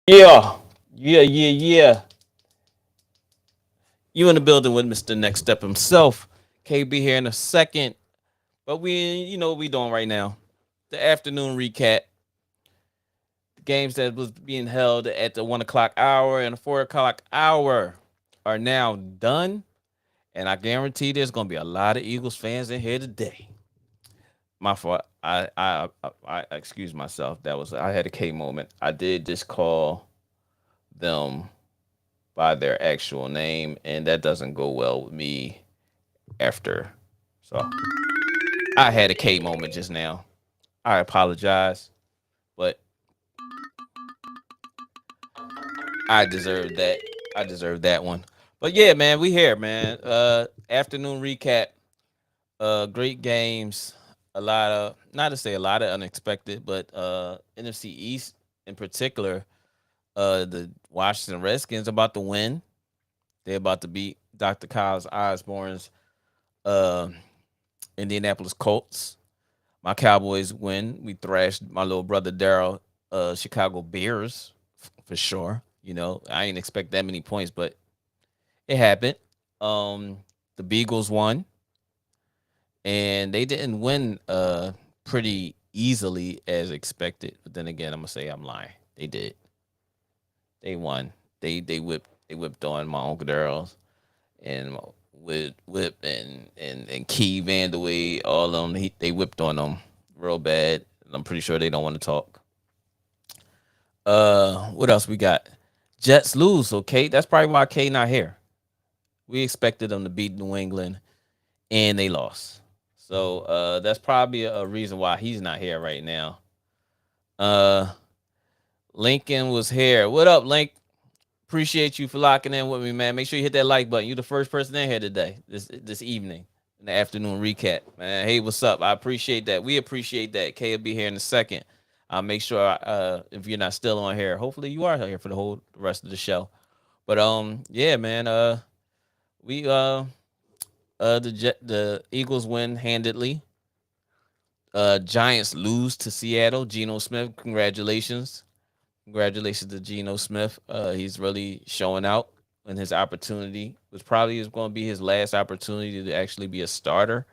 Yeah, yeah. You in the building with Mr. Next Step himself. KB here in a second. But you know what we doing right now. The afternoon recap. The games that was being held at the 1 o'clock hour and the 4 o'clock hour are now done. And I guarantee there's gonna be a lot of Eagles fans in here today. My fault. I excuse myself. I had a K moment. I did just call them by their actual name, and that doesn't go well with me after. So I had a K moment just now. I apologize, but I deserve that. I deserve that one. But yeah, man, we here, man. Afternoon recap. Great games. A lot of, not to say a lot of unexpected, but NFC East in particular. The Washington Redskins about to win. They're about to beat Dr. Kyles Osborne's uh, Indianapolis Colts. My Cowboys win. We thrashed my little brother Daryl, Chicago Bears for sure. You know, I didn't expect that many points, but it happened. Um, the Beagles won, and they didn't win pretty easily as expected. But then again, I'm gonna say I'm lying. They did. They won. They whipped on my Uncle Daryl's and Whip and Key Vandaway, all of them. They whipped on them real bad. I'm pretty sure they don't want to talk. What else we got? Jets lose. So Kate, that's probably why Kate not here. We expected them to beat New England, and they lost. So that's probably a reason why he's not here right now. Uh, Lincoln was here. What up, Link? Appreciate you for locking in with me, man. Make sure you hit that like button. You the first person in here today, this evening, in the afternoon recap, man. Hey, what's up? I appreciate that. We appreciate that. Kay will be here in a second. I'll make sure if you're not still on here, hopefully you are here for the whole rest of the show. But yeah, man. We the Eagles win handedly. Giants lose to Seattle. Geno Smith, congratulations. Congratulations to Geno Smith. He's really showing out in his opportunity, which probably is going to be his last opportunity to actually be a starter.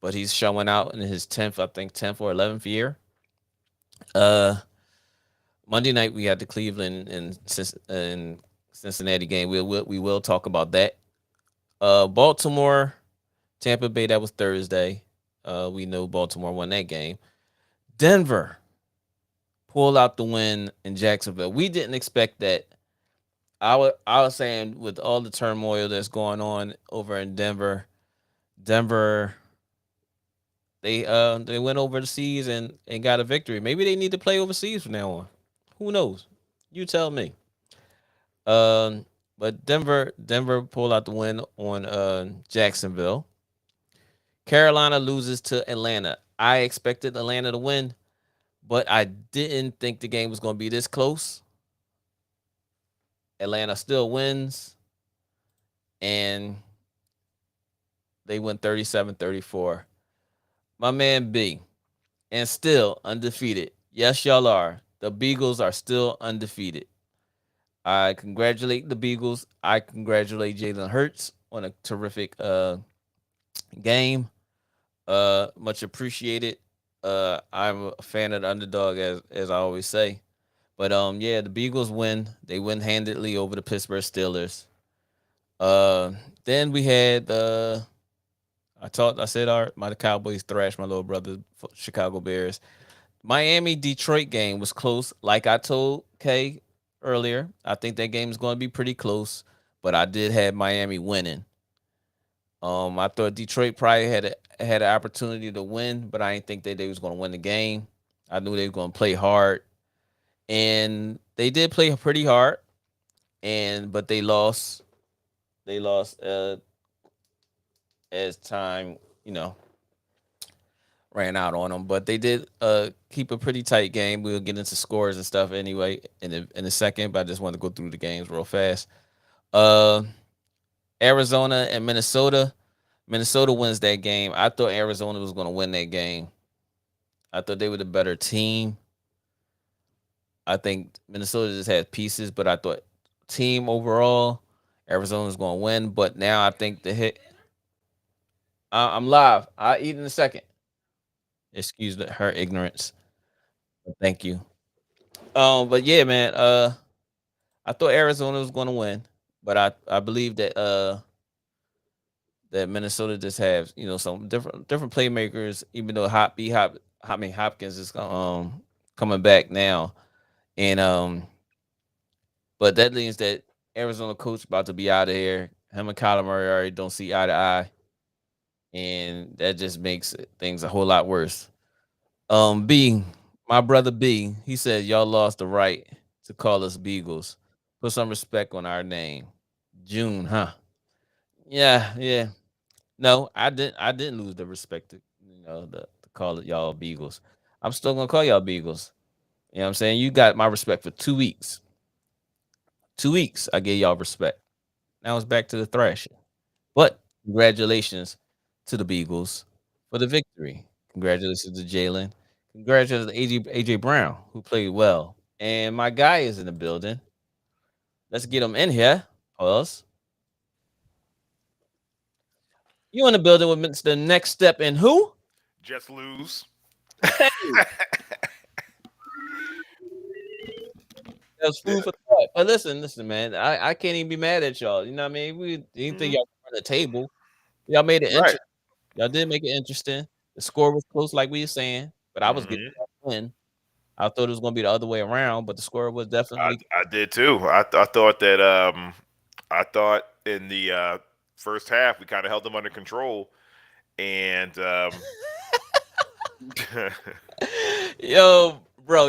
But he's showing out in his 10th, I think 10th or 11th year. Uh, Monday night we had the Cleveland and Cincinnati game. We will talk about that. Baltimore, Tampa Bay. That was Thursday. We know Baltimore won that game. Denver pulled out the win in Jacksonville. We didn't expect that. I was saying with all the turmoil that's going on over in Denver, they went overseas and got a victory. Maybe they need to play overseas from now on. Who knows? You tell me. Um, but Denver pulled out the win on Jacksonville. Carolina loses to Atlanta. I expected Atlanta to win, but I didn't think the game was going to be this close. Atlanta still wins, and they win 37-34. My man B, and still undefeated. Yes, y'all are. The Beagles are still undefeated. I congratulate the Beagles. I congratulate Jalen Hurts on a terrific game. Much appreciated. I'm a fan of the underdog, as I always say. But yeah, the Beagles win. They win handedly over the Pittsburgh Steelers. Then we had I said my Cowboys thrashed my little brother Chicago Bears. Miami Detroit game was close. Like I told Kay earlier, I think that game is going to be pretty close. But I did have Miami winning. I thought Detroit probably had an opportunity to win, but I didn't think that they was going to win the game. I knew they were going to play hard, and they did play pretty hard. But they lost. They lost as time, ran out on them. But they did keep a pretty tight game. We'll get into scores and stuff anyway in a second. But I just want to go through the games real fast. Uh, Arizona and Minnesota. Minnesota wins that game. I thought Arizona was going to win that game. I thought they were the better team. I think Minnesota just had pieces, but I thought team overall, Arizona's going to win. But now I think the hit. I'm live. I'll eat in a second. Excuse her ignorance. Thank you. But yeah, man. I thought Arizona was going to win, but I believe that Minnesota just have some different playmakers. Even though Hopkins is coming back now, and but that means that Arizona coach about to be out of here. Him and Kyler Murray already don't see eye to eye, and that just makes things a whole lot worse. B, my brother B, he said y'all lost the right to call us Beagles. Put some respect on our name. June, huh? Yeah, yeah. No, I didn't. I didn't lose the respect to call it y'all Beagles. I'm still gonna call y'all Beagles. You know what I'm saying? You got my respect for 2 weeks. 2 weeks, I gave y'all respect. Now it's back to the thrashing. But congratulations to the Beagles for the victory. Congratulations to Jalen. Congratulations to AJ Brown, who played well. And my guy is in the building. Let's get him in here. Pause. You in the building with the next step in who? Just lose. Hey, that's Yeah. food for thought. But listen, man. I can't even be mad at y'all. You know what I mean? We didn't think Mhm. y'all run the table. Y'all made it Right. interesting. Y'all did make it interesting. The score was close, like we were saying, but I was getting Hmm. that win. I thought it was going to be the other way around, but the score was I definitely. I did too. I thought that I thought in the first half we kind of held them under control, and Yo, bro,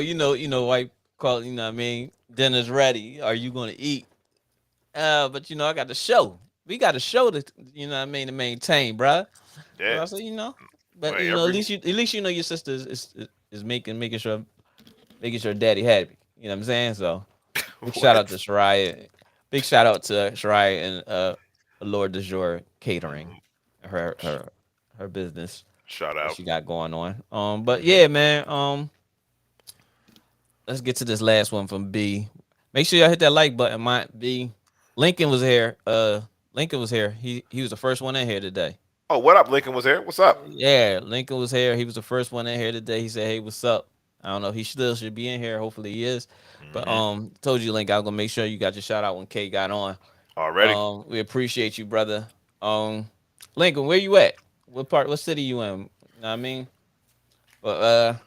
white call. You know what I mean? Dinner's ready. Are you going to eat? But I got the show. We got a show to to maintain, bro. So yeah, I said, but like at every least your sister is making sure daddy happy. You know what I'm saying? So big shout out to what? Shariah. Big shout out to Shariah and Lord de Jour Catering, her her her business Shout that out. she got going on. But Hmm. yeah, man. Let's get to this last one from B. Make sure y'all hit that like button. My B. Lincoln was here. Lincoln was here. He was the first one in here today. Oh, what up? Lincoln was there. What's up? Yeah, Lincoln was here. He was the first one in here today. He said, "Hey, what's up?" I don't know. He still should be in here. Hopefully, he is. But Hmm. told you, Link, I was gonna make sure you got your shout out when K got on. Already. We appreciate you, brother. Lincoln, where you at? What part? What city you in? Know what I mean, but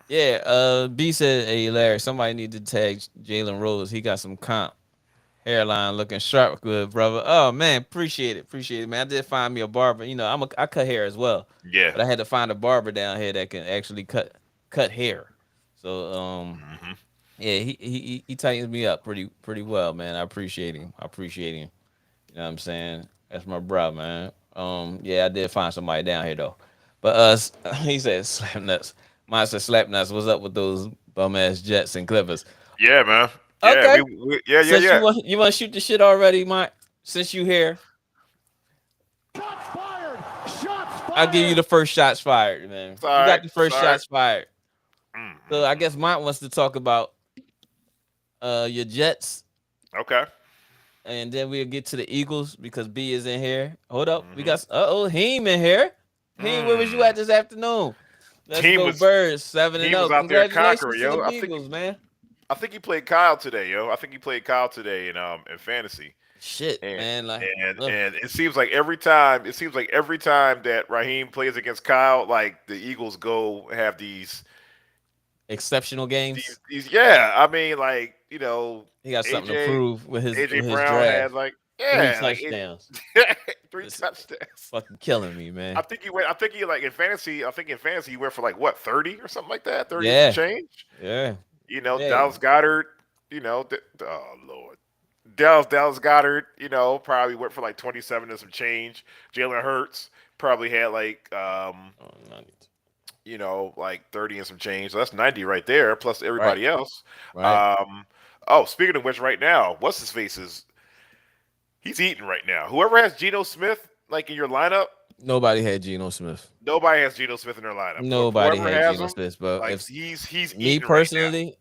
yeah. B said, "Hey, Larry, somebody need to tag Jalen Rose. He got some comp hairline looking sharp, good brother. Oh man, appreciate it, man. I did find me a barber. I cut hair as well, Yeah. but I had to find a barber down here that can actually cut hair. So Hmm. yeah, he tightens me up pretty well, man. I appreciate him. You know what I'm saying? That's my bro, man. Yeah, I did find somebody down here though. But he said slap nuts. Mine said slap nuts. What's up with those bum ass Jets and Clippers? Yeah, man. Yeah, Okay, we yeah, yeah, since yeah. you want to shoot the shit already, Mike. Since you here, Shots fired! Shots I'll give you fired! the first shots fired, man. It's all You got right. the It's first all right. shots fired. Mm, So mm, I mm. guess Mike wants to talk about your Jets, Okay. and then we'll get to the Eagles because B is in here. Hold up, we Hmm. got Heem in here. Heem, where was you Mm. at this afternoon? Let's Team go was Birds, 7-0. was out there Congratulations conquering, to the yo. Beagles, man. I think he played Kyle today, yo. I think he played Kyle today in fantasy. Shit, And man. Like, and ugh, and it seems like every time that Raheem plays against Kyle, like the Eagles go have exceptional games. yeah, I mean like, He got something to AJ prove with his AJ with his Brown had draft. like Three yeah, like touchdowns. three This touchdowns. fucking killing me, man. I think he like in fantasy, I think in fantasy he went for like what, 30 or something like that, 30 and some Yeah, change. yeah, yeah. Dallas Goddard, oh Lord. Dallas Goddard, probably went for like 27 and some change. Jalen Hurts probably had like Oh, no, like 30 and some change. So that's 90 right there, plus right, everybody else. right. Um oh, speaking of which, right now, what's his face is he's eating right now. Whoever has Geno Smith like in your lineup, Nobody had Geno Smith. Nobody has Geno Smith in their lineup. Nobody Whoever had has Geno him, Smith, bro. like If he's me eating right now. personally,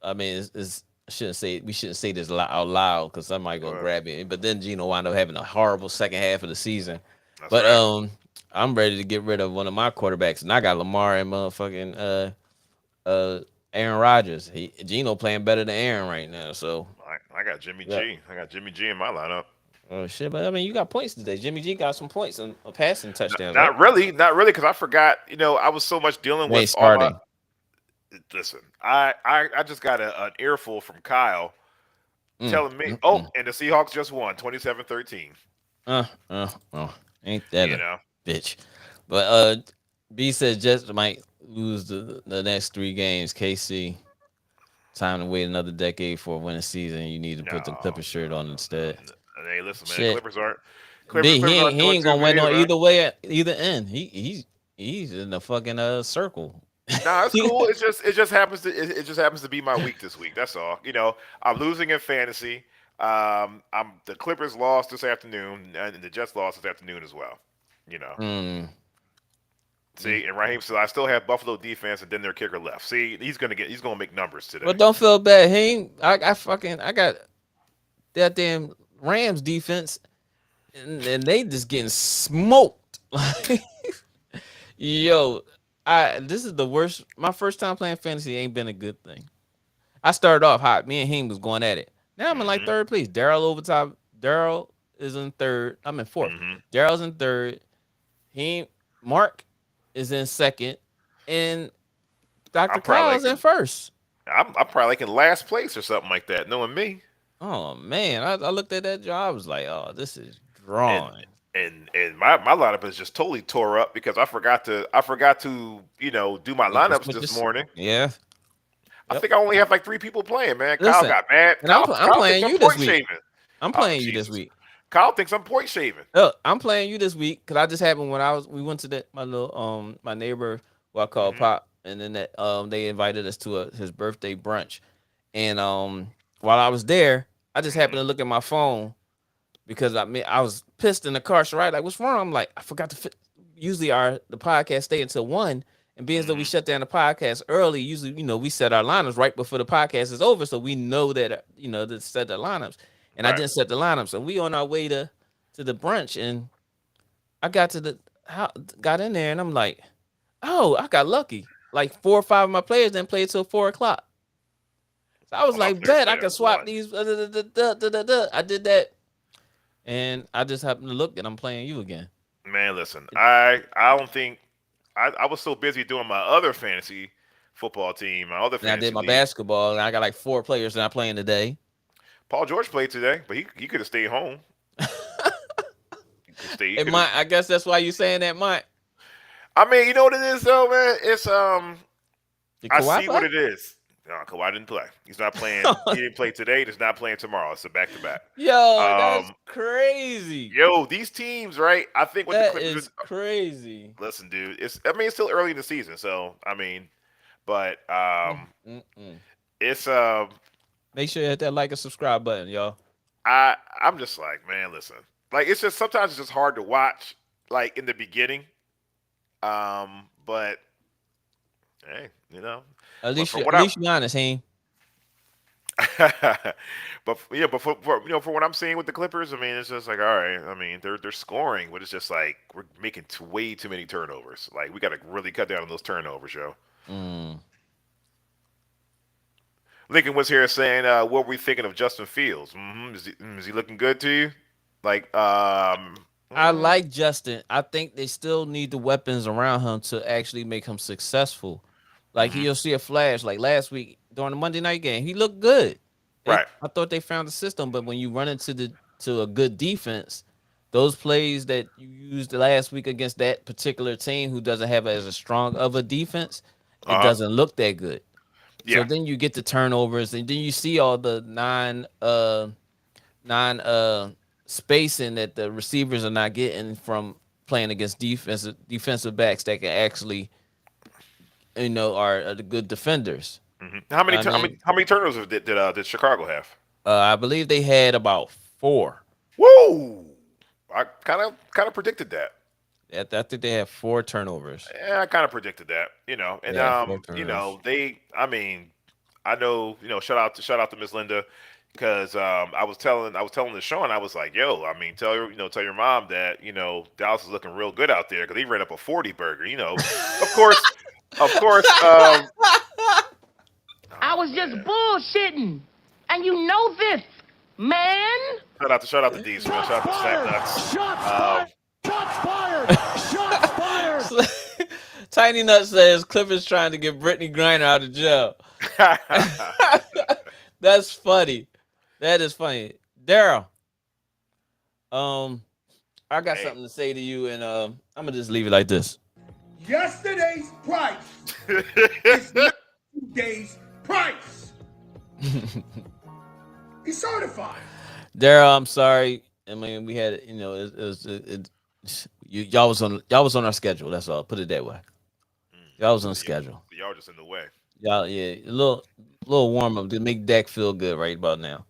I mean, I shouldn't say we shouldn't say this out loud because somebody gonna grab it. But then Geno wound up having a horrible second half of the season. That's But right. I'm ready to get rid of one of my quarterbacks, and I got Lamar and motherfucking Aaron Rodgers. Geno playing better than Aaron right now. So I got Jimmy yeah. G. I got Jimmy G in my lineup. Oh shit! But I mean, you got points today. Jimmy G got some points and a passing touchdowns, right? Not really, because I forgot. I was so much dealing They ain't with all my. starting. Listen, I just got an earful from Kyle telling me, and the Seahawks just won 27-13. Ain't that You a know, bitch? But B says Jets might lose the next 3 games. KC, time to wait another decade for a winning season. You need to put the Clippers shirt on instead. Hey, listen, man, Shit. Clippers aren't. B, he aren't doing ain't too gonna win good, on man. either way at either end. He's in the fucking circle. Nah, it's cool. It just happens to be my week this week. That's all. I'm losing in fantasy. The Clippers lost this afternoon, and the Jets lost this afternoon as well. See, and Raheem said I still have Buffalo defense, and then their kicker left. See, he's gonna make numbers today. But don't feel bad. I got that damn Rams defense, and they just getting smoked. Yo, this is the worst. My first time playing fantasy ain't been a good thing. I started off hot. Me and him was going at it. Now I'm in like third place. Daryl over top. Daryl is in third. I'm in 4th. Daryl's in third. Mark is in second, and Dr. Kyle's in first. I'm probably like in last place or something like that. Knowing me. Oh man, I looked at that job. I was like, oh, this is drawing. And my lineup is just totally tore up because I forgot to do my lineups this morning. Yeah. I think I only have like 3 people playing, man. Listen, Kyle got mad. And I'm playing you this week. I'm playing you this week. Kyle thinks I'm point shaving. I'm playing you this week because I just happened when we went to my little my neighbor who I call Pop, and then they invited us to his birthday brunch, and while I was there, I just happened to look at my phone because I was pissed in the car. So like, what's wrong? I'm like, I forgot to usually the podcast stay until 1. And being as though we shut down the podcast early, usually, we set our lineups right before the podcast is over. So we know that, to set the lineups. And I didn't set the lineups. So we on our way to the brunch. And I got in there and I'm like, oh, I got lucky. Like 4 or 5 of my players didn't play till 4 o'clock. So I was like, bet I can swap these. I did that. And I just happened to look and I'm playing you again. Man, listen, I don't think I was so busy doing my other fantasy football team, my other fantasy I did my league. basketball, and I got like 4 players not playing today. Paul George played today, but he could have stayed home. I guess that's why you're saying that, Mike. I mean, you know what it is, though, man. It's I see what it is. No, Kawhi didn't play. He's not playing. He didn't play today. He's not playing tomorrow. It's a back-to-back. Yo, that's crazy. Yo, these teams, right? I think what the Clippers is crazy. Listen, dude. It's still early in the season, so but it's Make sure you hit that like and subscribe button, y'all. I'm just like, man, listen. Like, it's just sometimes it's just hard to watch, like in the beginning. But hey, At least you're honest, hey. but for what I'm seeing with the Clippers, it's just like, all right. They're scoring, but it's just like we're making way too many turnovers. Like, we got to really cut down on those turnovers, yo. Lincoln was here saying, "What were we thinking of Justin Fields? Is he looking good to you? Like, I like Justin. I think they still need the weapons around him to actually make him successful. Like, you'll see a flash. Like last week during the Monday night game, he looked good. Right. I thought they found the system, but when you run into a good defense, those plays that you used last week against that particular team who doesn't have as strong of a defense, it doesn't look that good. Yeah. So then you get the turnovers, and then you see all the non spacing that the receivers are not getting from playing against defensive backs that can actually, are the good defenders. How many turnovers did Chicago have? I believe they had about 4. Whoa! I kind of predicted that. I think they have 4 turnovers. Yeah, I kind of predicted that, you know. And Yeah, 4 you turnovers. know, I mean, I know, you know, shout out to Miss Linda because I was telling the Sean, I was like, yo, I mean, tell your mom that, you know, Dallas is looking real good out there because he ran up a 40 burger, you know. Of course, of course. I was just bullshitting. And you know this, man. Shout out to D, man. Shout out to Snap Nuts. Shots fired! Shots fired! Shots fired! Tiny Nut says Clippers trying to get Brittany Griner out of jail. That's funny. That is funny. Daryl, I got Hey. something to say to you, and I'm gonna just leave it like this. Yesterday's price is not today's price. He's certified. Daryl, I'm sorry. I mean, we had, you know, y'all was on our schedule. That's all. Put it that way. Y'all was on schedule. Y'all just in the way. Y'all, yeah, a little warm up to make Dak feel good right about now.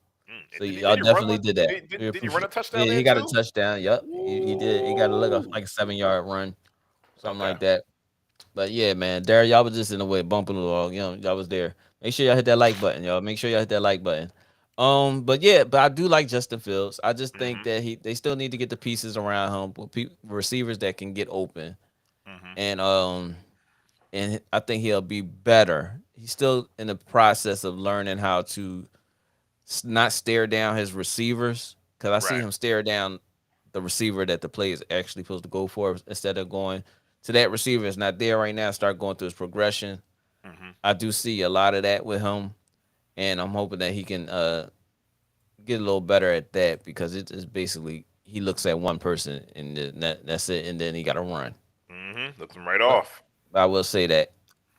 So y'all definitely did that. Did he run a touchdown? Yeah, he got a touchdown. Yep, he did. He got a like a 7-yard run, something like that. But yeah, man, Daryl, y'all was just in the way, bumping along. You know, y'all was there. Make sure y'all hit that like button, y'all. Make sure y'all hit that like button. But I do like Justin Fields. I just think that they still need to get the pieces around him, receivers that can get open, and I think he'll be better. He's still in the process of learning how to not stare down his receivers, because I see him stare down the receiver that the play is actually supposed to go for instead of going to that receiver is not there right now. Start going through his progression. I do see a lot of that with him, and I'm hoping that he can get a little better at that, because it's basically he looks at one person and that's it, and then he got to run. Looks him right off. I will say that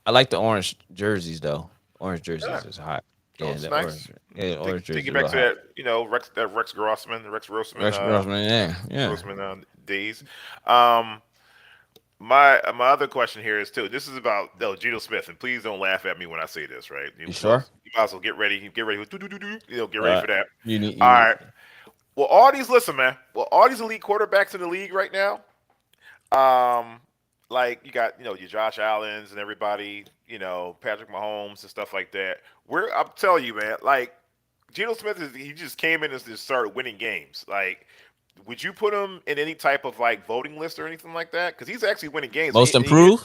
I like the orange jerseys though. Orange jerseys is hot. Yeah, Yeah, nice. Orange jerseys. Take it back to that, you know, Rex Grossman, Grossman days. My other question here is too. This is about Geno Smith, and please don't laugh at me when I say this. Right? You sure? You might as well get ready. Get ready. You know, get ready for that. All right. Well, all these elite quarterbacks in the league right now, like you got, you know, your Josh Allens and everybody, you know, Patrick Mahomes and stuff like that. I'm telling you, man, like Geno Smith he just came in and just started winning games. Like, would you put him in any type of like voting list or anything like that? Because he's actually winning games. Most improved?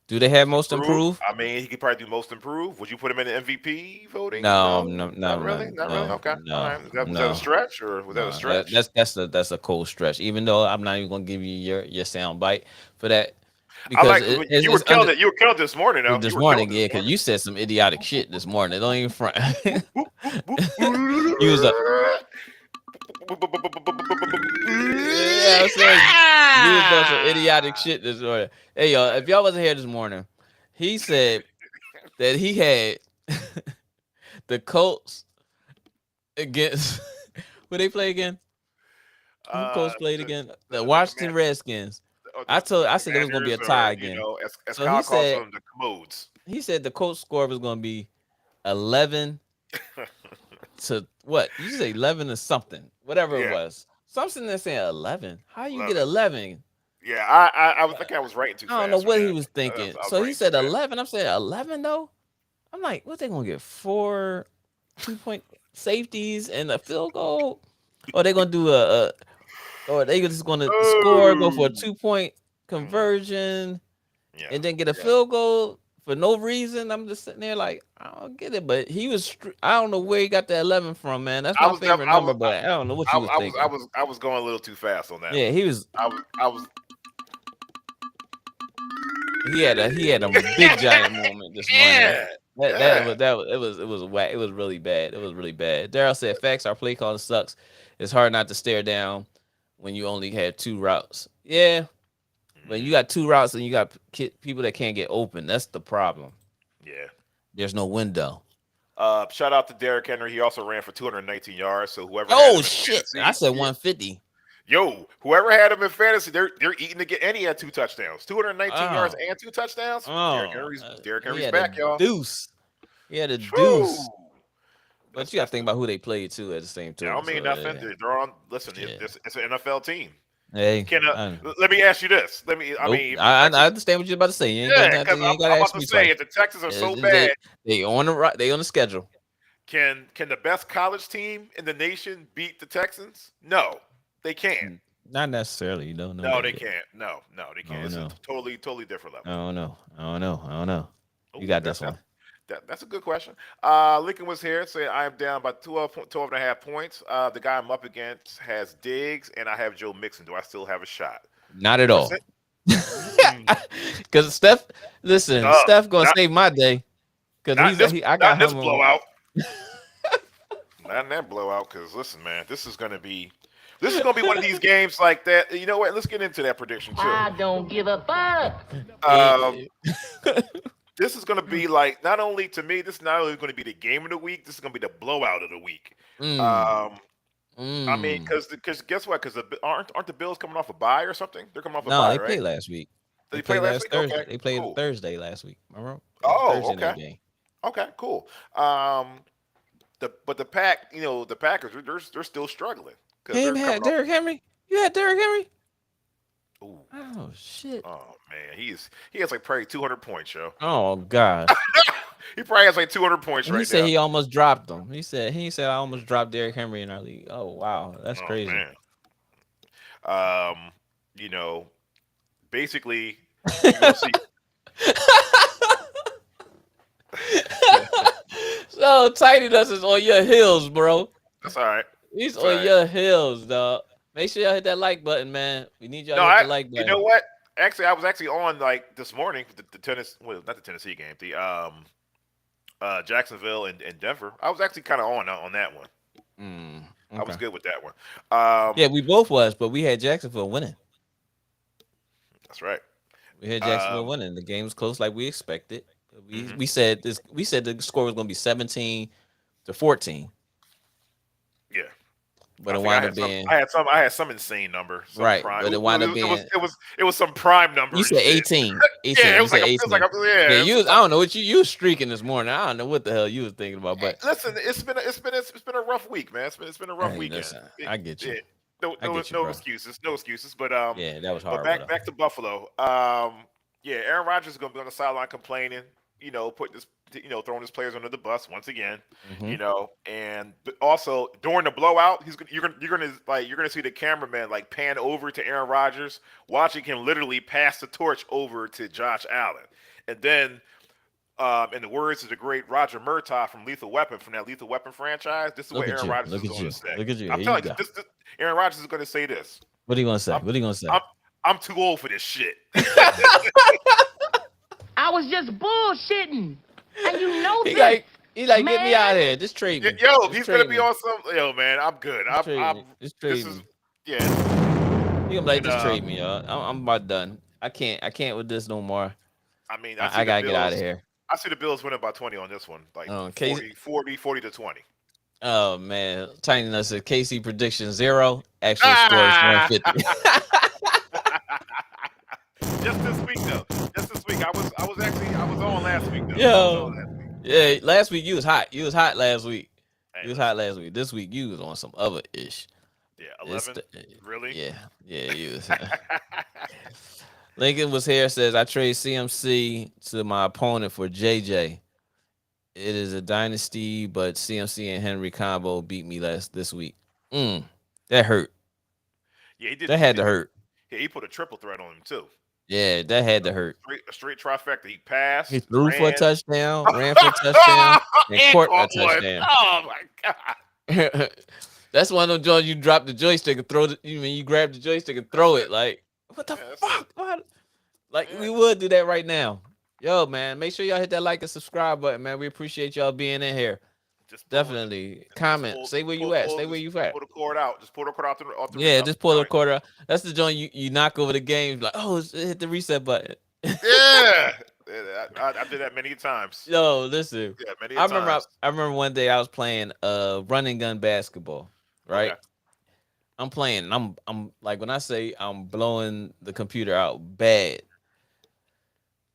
Do they have most improved? I mean, he could probably do most improved. Would you put him in the MVP voting? No, not really. Okay. No, all right. Was that a stretch, or was that a stretch? That's a cold stretch. Even though I'm not even gonna give you your sound bite for that. Because you were killed it. You were killed this morning, though. This morning, yeah, because you said some idiotic shit this morning. Don't even front. You was like, yeah, I'm saying you was doing some idiotic shit this morning. Hey, y'all, if y'all wasn't here this morning, he said that he had the Colts against who they play again? Who Colts played again? The Washington Redskins. I said it was gonna be a tie again. You know, as So Kyle he calls said- them, the commodes. He said the Colts score was gonna be 11 to what? You say 11 or something, whatever it Yeah. was. Something that's saying 11. How you get 11? 11? Yeah, I was thinking I was writing too fast. I don't know what for he that. was thinking. I was So he writing said too fast. 11. I'm saying 11 though. I'm like, what they gonna get? 4 2-point safeties and a field goal? Or they gonna do or they just gonna score, go for a 2-point conversion, Yeah. and then get a field goal for no reason? I'm just sitting there like, I don't get it. But he was, I don't know where he got the 11 from, man. That's my favorite number, but I don't know what he was thinking. I was going a little too fast on that. Yeah, he was. I was. He had a big giant moment this morning. It was whack. It was really bad. It was really bad. Daryl said, "Facts. Our play calling sucks. It's hard not to stare down when you only had 2 routes. Yeah, when you got 2 routes and you got people that can't get open, that's the problem. Yeah. There's no window. Shout out to Derrick Henry. He also ran for 219 yards. So whoever. Oh shit! I said 150. Yo, whoever had him in fantasy, they're eating to get. And he had 2 touchdowns, 219 yards and 2 touchdowns. Oh, Derrick Henry's back, y'all. Deuce. He had a deuce. But you got to think about who they played too at the same time. I don't mean nothing. They're on. Listen, Yeah. it's an NFL team. Hey, Let me ask you this. I mean, I understand what you're about to say. You ain't yeah, gonna have to. because You ain't I'm gotta about ask to me say, twice. if the Texans are so They, bad, they on the right. They on the schedule. can the best college team in the nation beat the Texans? No, they can't. Not necessarily. You don't know No, that they yet. can't. No, they I can't. don't It's a know. totally different level. I don't know. I don't know. You Ooh, got this one. That's a good question. Lincoln was here saying I am down by 12 and a half points. The guy I'm up against has Diggs, and I have Joe Mixon. Do I still have a shot? Not at all. Because Steph, listen, No, Steph gonna not, save my day. not Because this, I not got this him on. blowout. Not in that blowout. Because listen, man, this is gonna be one of these games like that. You know what? Let's get into that prediction too. I don't give a fuck. This is going to be like, not only to me, this is not only going to be the game of the week, this is going to be the blowout of the week. I mean, because guess what? Because aren't the Bills coming off a bye or something? They're coming off a No, bye, they right? played last week. They played last week. Thursday. Okay, They played cool. Thursday last week. Remember? Oh, Thursday okay. night game. Okay, cool. But the Packers, they're still struggling. Cam had Derrick Henry. You had Derrick Henry. Ooh. Oh shit. Oh man, he has like probably 200 points, yo. Oh god. He probably has like 200 points right now. He said he almost dropped them. He said I almost dropped Derrick Henry in our league. Oh wow, that's crazy. Man. Basically, you're gonna see. So Tiny Dust is on your heels, bro. That's all right. He's on your heels, dog. Make sure y'all hit that like button, man. We need y'all to hit the like button. You know what? Actually, I was actually on like this morning the not the Tennessee game, the Jacksonville and Denver. I was actually kind of on that one. Okay. I was good with that one. Yeah, we both was, but we had Jacksonville winning. That's right. We had Jacksonville winning. The game was close, like we expected. We said this. We said the score was going to be 17-14. Yeah. But it wound up being I had some insane number. Right. Prime. But it wound up being it was some prime number. You said 18. 18. Yeah, it was like 18. I don't know what you was streaking this morning. I don't know what the hell you was thinking about. But listen, it's been a rough week, man. It's been a rough weekend. Listen, I get you. No excuses. No excuses. But yeah, that was hard. But back to Buffalo. Yeah, Aaron Rodgers is gonna be on the sideline complaining. Throwing his players under the bus once again. But also during the blowout, you're gonna see the cameraman like pan over to Aaron Rodgers, watching him literally pass the torch over to Josh Allen, and then, in the words of the great Roger Murtaugh from Lethal Weapon, from that Lethal Weapon franchise, this is what Aaron Rodgers is going to say. Look at you. I'm telling you, Aaron Rodgers is going to say this. What are you going to say? I'm too old for this shit. I was just bullshitting. And you know he this. Get me out of here. Just trade me. Yo, he's going to be on some. Yo, man, I'm good. Just trade me. Yeah. You gonna be like, just trade me, y'all. I'm about done. I can't with this no more. I mean, I gotta get out of here. I see the Bills winning by 20 on this one, like 40 to 20. Oh man, Tiny Nuts said KC prediction 0. Actual score is 150. Just this week though. I was on last week though. Yo, yeah, last week you was hot. You was hot last week. You was hot last week. This week you was on some other ish. Yeah, 11. Really? Yeah, you was. Lincoln was here. Says I trade CMC to my opponent for JJ. It is a dynasty, but CMC and Henry combo beat me this week. That hurt. Yeah, he did. That had to hurt. Yeah, he put a triple threat on him too. Yeah, that had to hurt. A straight trifecta. He passed. He threw for a touchdown, ran for a touchdown, and caught a touchdown. Oh my god! That's one of those joints you drop the joystick and throw. You grab the joystick and throw it. Like what the fuck? We would do that right now. Yo, man, make sure y'all hit that like and subscribe button, man. We appreciate y'all being in here. Definitely comment. Say where you at. Stay where you at. Pull the cord out. Just pull the cord out. Just pull the cord out. That's the joint you knock over the game. Like, hit the reset button. Yeah. I did that many times. Yo, listen. Yeah, many times. I remember one day I was playing run and gun basketball. Right. Okay. I'm playing. I'm like, when I say I'm blowing the computer out bad.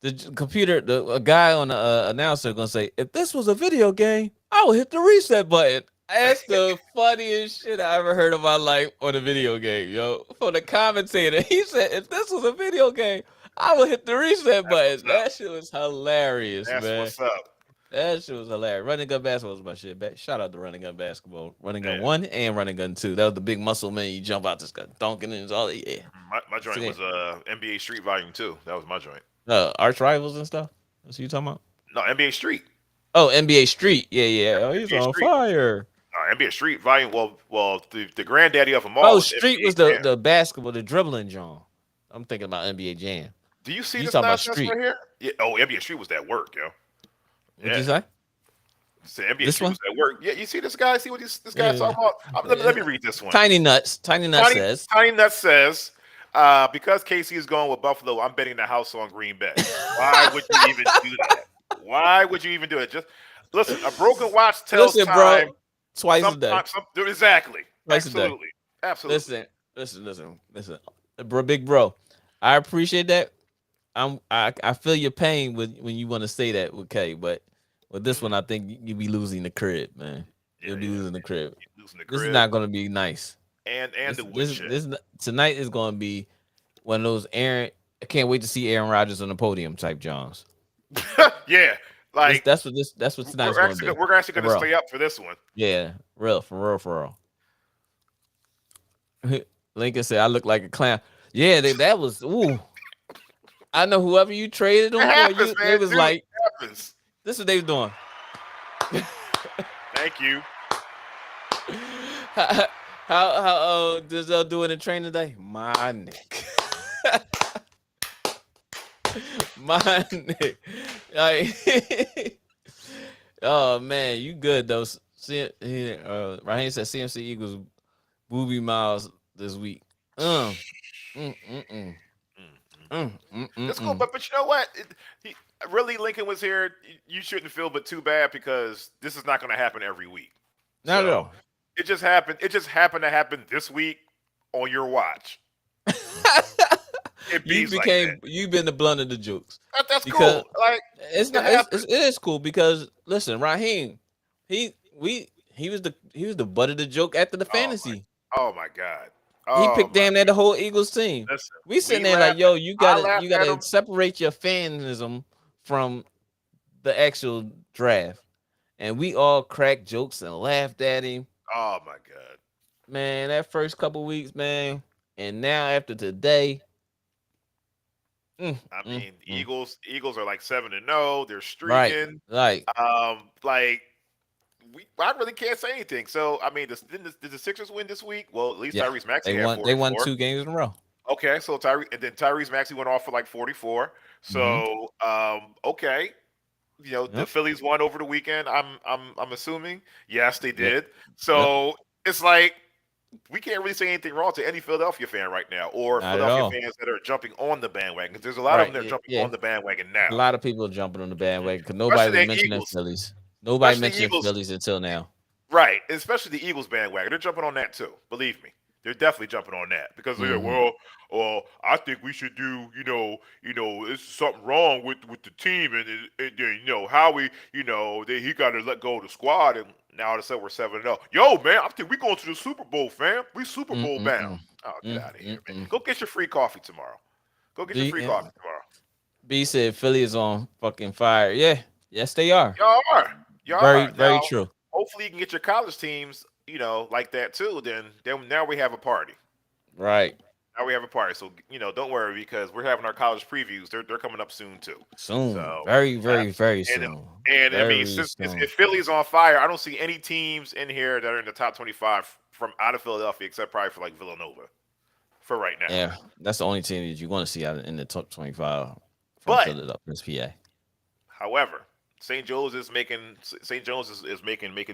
The computer, a guy on the announcer gonna say, if this was a video game, I would hit the reset button. That's the funniest shit I ever heard in my life on a video game, yo. For the commentator, he said, if this was a video game, I would hit the reset button. what's up. That shit was hilarious, That's man. what's up. That shit was hilarious. Running gun basketball was my shit. Shout out to running gun basketball. Running gun Yeah. 1 and running gun 2. That was the big muscle man. You jump out this guy dunking and all. Yeah. My joint was NBA Street Volume 2. That was my joint. Arch rivals and stuff. That's what you talking about? No, NBA Street. Oh, NBA Street. Yeah. Oh, he's NBA on Street. fire. NBA Street Volume. Well, the granddaddy of them all. Oh, was Street NBA was Jam. the basketball, the dribbling John. I'm thinking about NBA Jam. Do you see You this talking about nonsense Street. right here? Yeah. Oh, NBA Street was that work, yo. What'd you say? So NBA This Street one? was that work. Yeah, you see this guy? See what this Yeah. guy's talking about? Let me read this one. Tiny Nuts says. Tiny Nut says, because KC is going with Buffalo, I'm betting the house on Green Bay. Why would you even do that? Why would you even do it? Just listen. A broken watch tells Listen, time. bro. Twice a day. Exactly. Twice a day. Absolutely. Listen. Bro, big bro. I appreciate that. I feel your pain when you want to say that with K, but with this one, I think you be losing the crib, man. You'll be losing the crib. Losing the This is crib. not going to be nice. And the wood shit. Tonight is going to be one of those I can't wait to see Aaron Rodgers on the podium type Johns. Yeah, like That's what tonight's going to be. we're actually going to For stay up for this one. Yeah, for real. Lincoln said I look like a clown. Yeah, that was ooh. I know whoever you traded them It for, happens, they man. was Dude, like, it happens. this is what they was doing. Thank you. How Denzel doing in training today? My neck. My neck. Like, oh man, you good though. Raheem said CMC Eagles Booby Miles this week. It's cool, but you know what? Really, Lincoln was here. You shouldn't feel but too bad because this is not going to happen every week. Not at all. It just happened. It just happened to happen this week on your watch. You've been the blunt of the jokes. That's because cool. Like it's not. It is cool because listen, Raheem, he was the butt of the joke after the fantasy. Oh my God. He picked damn near the whole Eagles team. Listen, we sitting there like, yo, you laughed at gotta him. separate your fanism from the actual draft. And we all cracked jokes and laughed at him. Oh my God. Man, that first couple weeks, man. And now after today. I mean, Eagles are like 7-0. They're streaking. Right. I really can't say anything. So I mean, did the Sixers win this week? Well, at least Yeah. Tyrese Maxey They had won. 44. They won 2 games in a row. Okay, so Tyrese Maxey went off for like 44. So okay, the Phillies won over the weekend. I'm assuming. Yes, they did. So it's like we can't really say anything wrong to any Philadelphia fan right now, or Not Philadelphia fans that are jumping on the bandwagon. Because there's a lot of them that are jumping on the bandwagon now. A lot of people are jumping on the bandwagon because nobody was mentioning Phillies. Nobody mentioned Phillies until now. Right, especially the Eagles bandwagon. They're jumping on that too. Believe me, they're definitely jumping on that because they're I think we should do. It's something wrong with the team, and Howie. He got to let go of the squad, and now all of a sudden we're 7-0. Yo, man, I think we going to the Super Bowl, fam. We Super Bowl bound. Oh, get out of here, man. Go get your free coffee tomorrow. Go get your free coffee tomorrow. B said Philly is on fucking fire. Yeah, yes they are. Y'all are. Very true. Hopefully you can get your college teams, like that too. Then now we have a party. Right. Now we have a party. So, don't worry because we're having our college previews. They're coming up soon too. Soon. So, very soon. And I mean, if Philly's on fire, I don't see any teams in here that are in the top 25 from out of Philadelphia except probably for like Villanova for right now. Yeah, that's the only team that you want to see out in the top 25 from But Philadelphia, PA. However, St. Joe's is making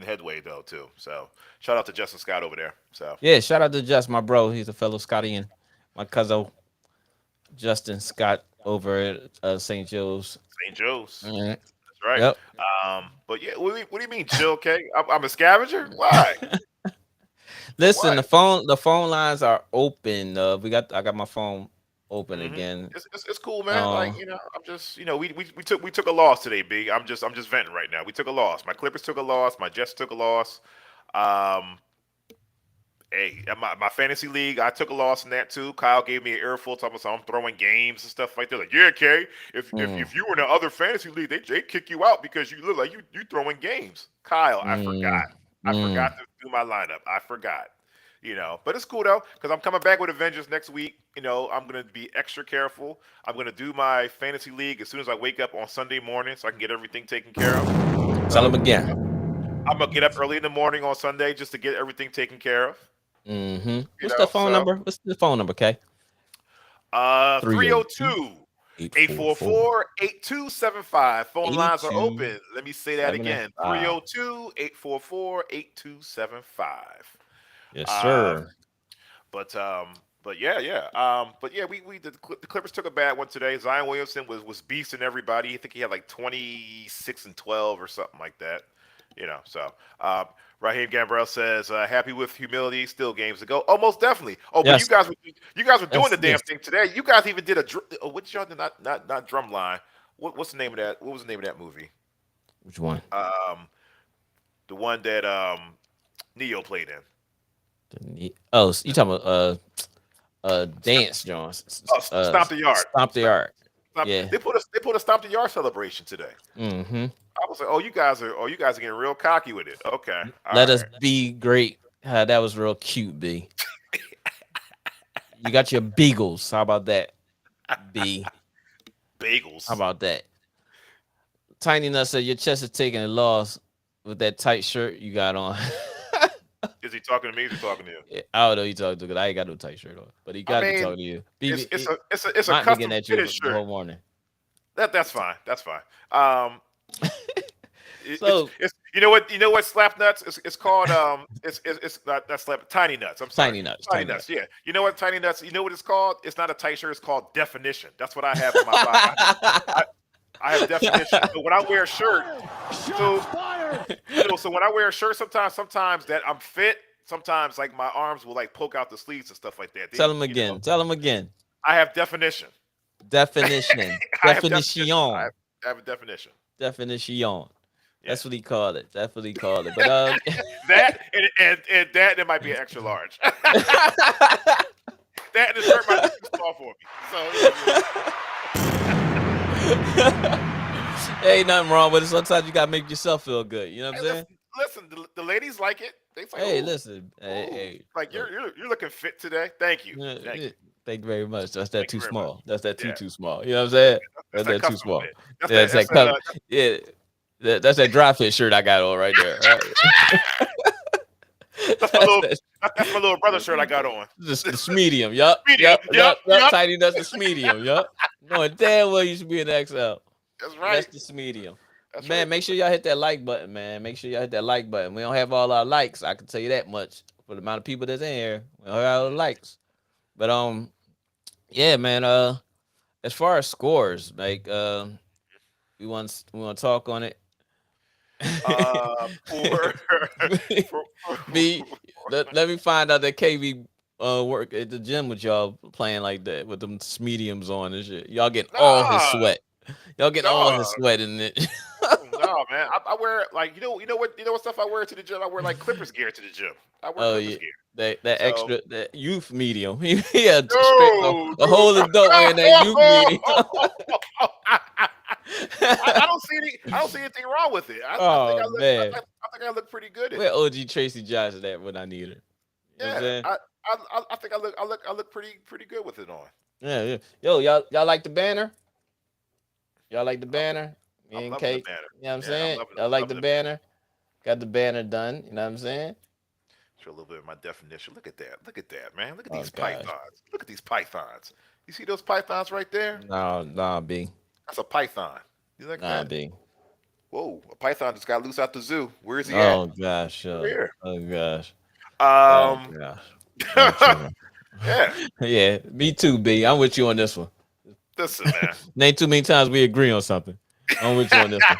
headway though too. So shout out to Justin Scott over there. So yeah, shout out to Just, my bro. He's a fellow Scottian. My cousin Justin Scott over at St. Joe's. St. Joe's. Mm-hmm. That's right. Yep. But yeah, what do you mean, chill, K? I'm a scavenger? Why? Listen, Why? the phone lines are open. I got my phone open again. It's cool, man. I'm just, we took a loss today, B. I'm just venting right now. We took a loss. My Clippers took a loss. My Jets took a loss. Hey, my fantasy league, I took a loss in that too. Kyle gave me an earful talking about I'm throwing games and stuff like that. Like, yeah, Kay, if you were in the other fantasy league, they kick you out because you look like you throwing games. Kyle, I forgot. I forgot to do my lineup. I forgot. But it's cool though because I'm coming back with a vengeance next week. I'm gonna be extra careful. I'm gonna do my fantasy league as soon as I wake up on Sunday morning so I can get everything taken care of. Tell him again. I'm gonna get up early in the morning on Sunday just to get everything taken care of. What's the phone number? What's the phone number, Kay? 302-844-8275. Phone lines are open. Let me say that again. 302-844-8275. Yes, sir. But yeah. The Clippers took a bad one today. Zion Williamson was beasting everybody. I think he had like 26 and 12 or something like that. So Raheem Gambrell says, happy with humility, still games to go. Oh, most definitely. Oh, yes. But you guys were doing the damn thing today. You guys even did what y'all did, not Drumline. What's the name of that? What was the name of that movie? Which one? The one that Neo played in. Oh, you talking about Dance Jones? Stomp the Yard. Stomp the Yard. Yeah. They put a Stomp the Yard celebration today. Mm-hmm. I was like, oh, you guys are getting real cocky with it. Okay. Let us be great. That was real cute, B. You got your beagles. How about that, B? Bagels. How about that? Tiny Nut said your chest is taking a loss with that tight shirt you got on. Is he talking to me? Or is he talking to you? Yeah, I don't know. He talking to because I ain't got no tight shirt on, but he got to talk to you. It's a custom fitted shirt. The whole morning. That's fine. That's fine. So it's you know what slap nuts? It's called it's not slap Tiny Nuts. I'm sorry. Tiny nuts. Yeah. You know what Tiny Nuts? You know what it's called? It's not a tight shirt. It's called definition. That's what I have in my body. I have definition. So when I wear a shirt, so when I wear a shirt, sometimes that I'm fit. Sometimes like my arms will like poke out the sleeves and stuff like that. Tell him again. Tell him again. I have definition. Definition. Definition. I have a definition. Definition. That's what he called it. That's what he called it. But that and that might be an extra large. That and the shirt might be too small for me. So ain't nothing wrong with it. Sometimes you gotta make yourself feel good. You know what I'm saying? Listen, the ladies like it. They say, hey, listen. Hey. Like you're looking fit today. Thank you. Thank you very much. That's that too small. That's that too small. You know what I'm saying? That's that too small. That's that dry fit shirt I got on right there. Right? That's my little brother shirt I got on. Just the medium. Yup. Tiny Nuts the medium. Yup. Knowing damn well you should be an XL. That's right. That's the medium. Man, make sure y'all hit that like button, man. Make sure y'all hit that like button. We don't have all our likes. I can tell you that much for the amount of people that's in here. We don't have all the likes. But yeah, man. As far as scores, like we want to talk on it. Let me find out that KB work at the gym with y'all playing like that with them mediums on and shit. Y'all getting all his sweat. Y'all getting all his sweat in it. No, man. I wear like you know what stuff I wear to the gym. I wear like Clippers gear to the gym. I wear Clippers gear. Extra that youth medium. Yeah, a whole adult wearing that youth medium. I don't see anything wrong with it. I think I look pretty good. Where OG Tracy Johnson at when I need her? You know what I'm saying? I think I look pretty good with it on. Yeah. Yo, y'all like the banner? Y'all like the banner? Me and Kate. You know what I'm saying? Y'all like the banner? Got the banner done. You know what I'm saying? Show a little bit of my definition. Look at that, man. Look at these pythons. Look at these pythons. You see those pythons right there? No, B. That's a python. You like that? B. Whoa, a python just got loose out the zoo. Where is he at? Oh gosh. Here. Oh gosh. Yeah, me too, B. I'm with you on this one. Listen, man. Ain't too many times we agree on something. I'm with you on this one.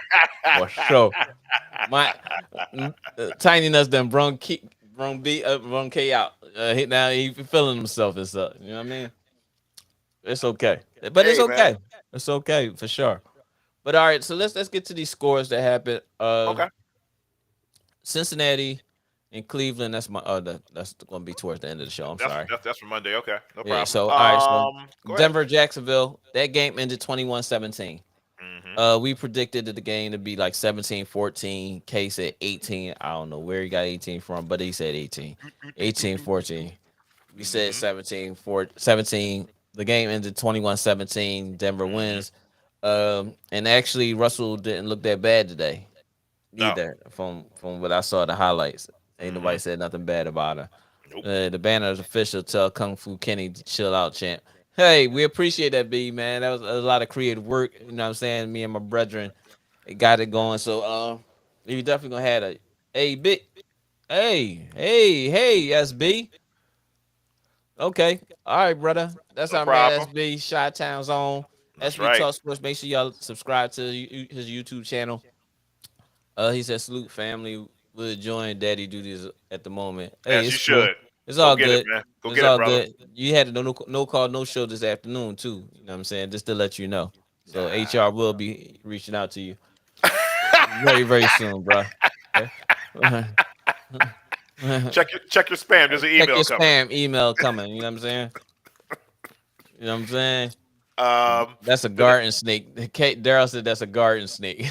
For sure. My Tiny Nuts done brung K out. Now he feeling himself and stuff. You know what I mean? It's okay. But it's okay. Man. It's okay for sure. But all right, so let's get to these scores that happened. Okay. Cincinnati In Cleveland, that's my that's going to be towards the end of the show. I'm That's sorry. that's for Monday. Okay, no Yeah. problem. So all right. So Go ahead. Denver, Jacksonville. That game ended 21-17. Mhm. We predicted the game to be like 17-14. K said 18. I don't know where he got 18 from, but he said 18. 18-14. We said Mhm. 17. The game ended 21-17. Denver Mhm. wins. And actually Russell didn't look that bad today. No. Neither from what I saw the highlights. Ain't nobody Mhm. said nothing bad about her. Nope. The banner is official. Tell Kung Fu Kenny to chill out, champ. Hey, we appreciate that, B man. That was a lot of creative work. You know what I'm saying? Me and my brethren got it going. So you definitely gonna have a big hey SB. Okay. All right, brother. That's No our man problem. SB, Shot Town Zone. That's SB right. Talk Sports. Make sure y'all subscribe to his YouTube channel. He said salute family. We're enjoying daddy duties at the moment. Hey, As it's you cool. should. It's Go all get it, good. man. Go It's get it, all brother. good. You had a no call, no show this afternoon too. You know what I'm saying? Just to let you know. So HR will be reaching out to you very, very soon, bro. Okay? check your spam. There's an Check email your coming. spam email coming. You know what I'm saying? You know what I'm saying? That's a The ne- garden snake. Kate Daryl said that's a garden snake.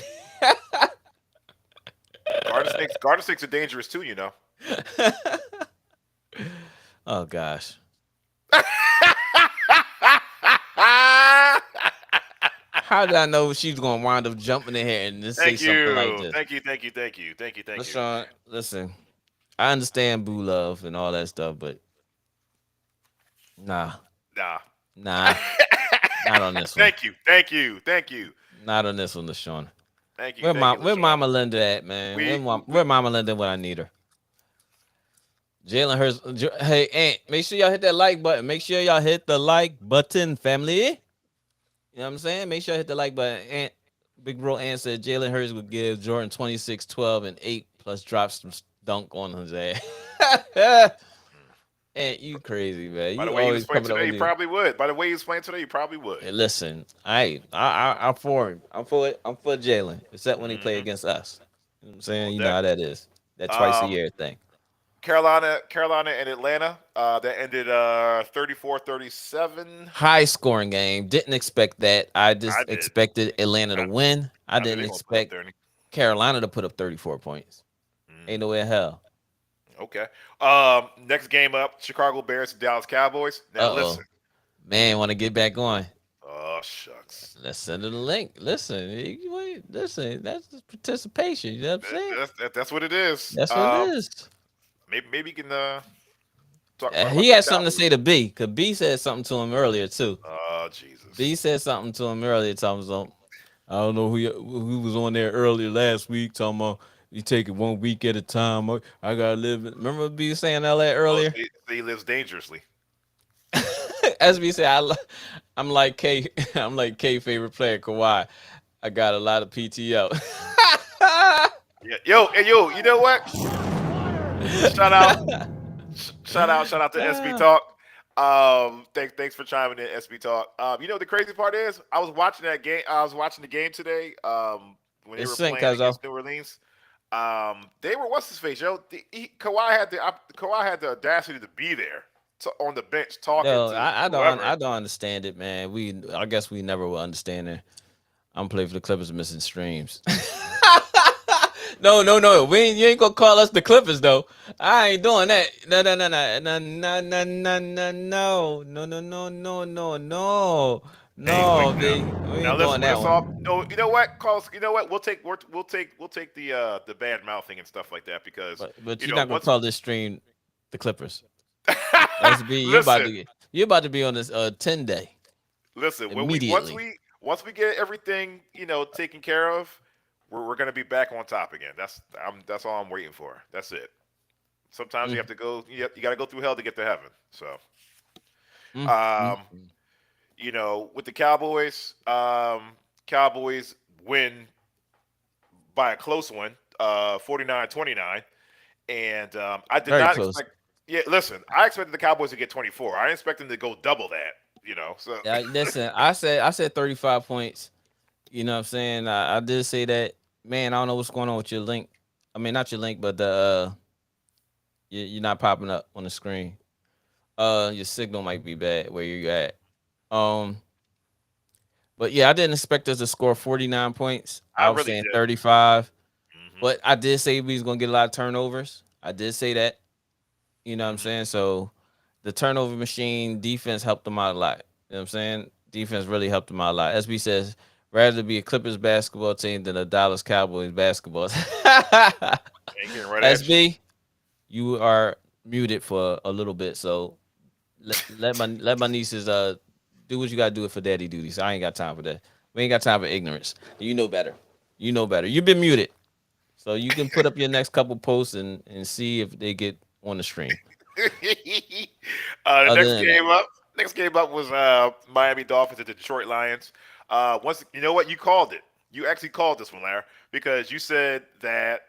garden snakes are dangerous too. You know. Oh gosh. How did I know she's gonna wind up jumping in here and just say Thank something like you. this? Thank you. Thank you. Thank you. Thank you. Thank you. LaShawn, listen, I understand boo love and all that stuff, but nah, Nah. nah, not on this one. Thank you. Thank you. Thank you. Not on this one, LaShawn. Thank you. Where Thank you, where LaShawn. Mama Linda at, man? We, Where Mama Linda when I need her? Jalen Hurts. Hey, Aunt, make sure y'all hit that like button. Make sure y'all hit the like button, family. You know what I'm saying? Make sure I hit the like button. Aunt, Big Bro Aunt said Jalen Hurts would give Jordan 26, 12, and 8 plus drops some dunk on his ass. Aunt, you crazy, man. by the You way he was always playing coming up today, with you these. probably would. By the way he was playing today, you probably would. Hey, listen, I'm for him. I'm for it. I'm for Jalen, except when he play Hmm. against us. You know what I'm saying? Well, You know how that is. That twice a Um, year thing. Carolina and Atlanta. That ended 34-37. High scoring game. Didn't expect that. I I just did. expected Atlanta to I, win. I I knew didn't they were gonna put up expect 30. Carolina to put up 34 points. Ain't no Mhm. way in hell. Okay. Next game up: Chicago Bears and Dallas Cowboys. Now Uh oh. listen. Man, want to get back going. Oh shucks. Let's send her the link. Listen, listen, that's just participation. You know what I'm saying? That's what it is. That's what it is. Maybe you can talk about He them had something to Cowboys. say to B, because B said something to him earlier, too. Oh Jesus. B said something to him earlier, talking about, I don't know who was on there earlier last week, talking about you take it 1 week at a time. I gotta live it. Remember B saying all that Oh, earlier? he lives dangerously. As B said, I'm like K, I'm like K favorite player, Kawhi. I got a lot of PTO. Yeah. Yo, you know what? Shout out, shout out to SB Talk. Thanks for chiming in, SB Talk. You know what the crazy part is? I was watching that game. I was watching the game today. When they It's were sync, playing cuz against New Orleans. They were what's his face, yo. Kawhi had the audacity to be there on the bench talking no, to I whoever. don't understand it, man. I guess we never will understand it. I'm playing for the Clippers missing streams. No. You ain't gonna call us the Clippers though. I ain't doing that. No. Anyway, No, B. We now ain't doing listen. When that it's all one. no, you know what, Carlos? You know what? We'll take the bad mouthing and stuff like that because But you you're know not gonna once. call this stream the Clippers. SB, Listen, you're about to be on this 10 day listen. When we immediately. once we get everything taken care of, we're gonna be back on top again. That's all I'm waiting for. That's it. Sometimes you Mm, have to go. You got to go through hell to get to heaven. So, mm, mm, um, mm. with the Cowboys, Cowboys win by a close one, 49-29. And I did Very not close. expect. Yeah, listen, I expected the Cowboys to get 24. I didn't expect them to go double that. So Listen, I said 35 points. You know what I'm saying? I did say that. Man, I don't know what's going on with your link. I mean, not your link, but the You're not popping up on the screen. Your signal might be bad where you're at. Um, but yeah, I didn't expect us to score 49 points. I I was really saying did. 35, Hmm. but I did say we was gonna get a lot of turnovers. I did say that. You know what I'm Hmm. saying? So the turnover machine defense helped them out a lot. You know what I'm saying? Defense really helped them out a lot. SB says, rather be a Clippers basketball team than a Dallas Cowboys basketball. Ain't getting right at you. SB, you are muted for a little bit. So let my nieces do what you gotta do it for daddy duties. I ain't got time for that. We ain't got time for ignorance. You know better. You know better. You've been muted. So you can put up your next couple posts and see if they get on the stream. The Other than that. next game up was Miami Dolphins and the Detroit Lions. Once you know what you called it. You actually called this one, Larry, because you said that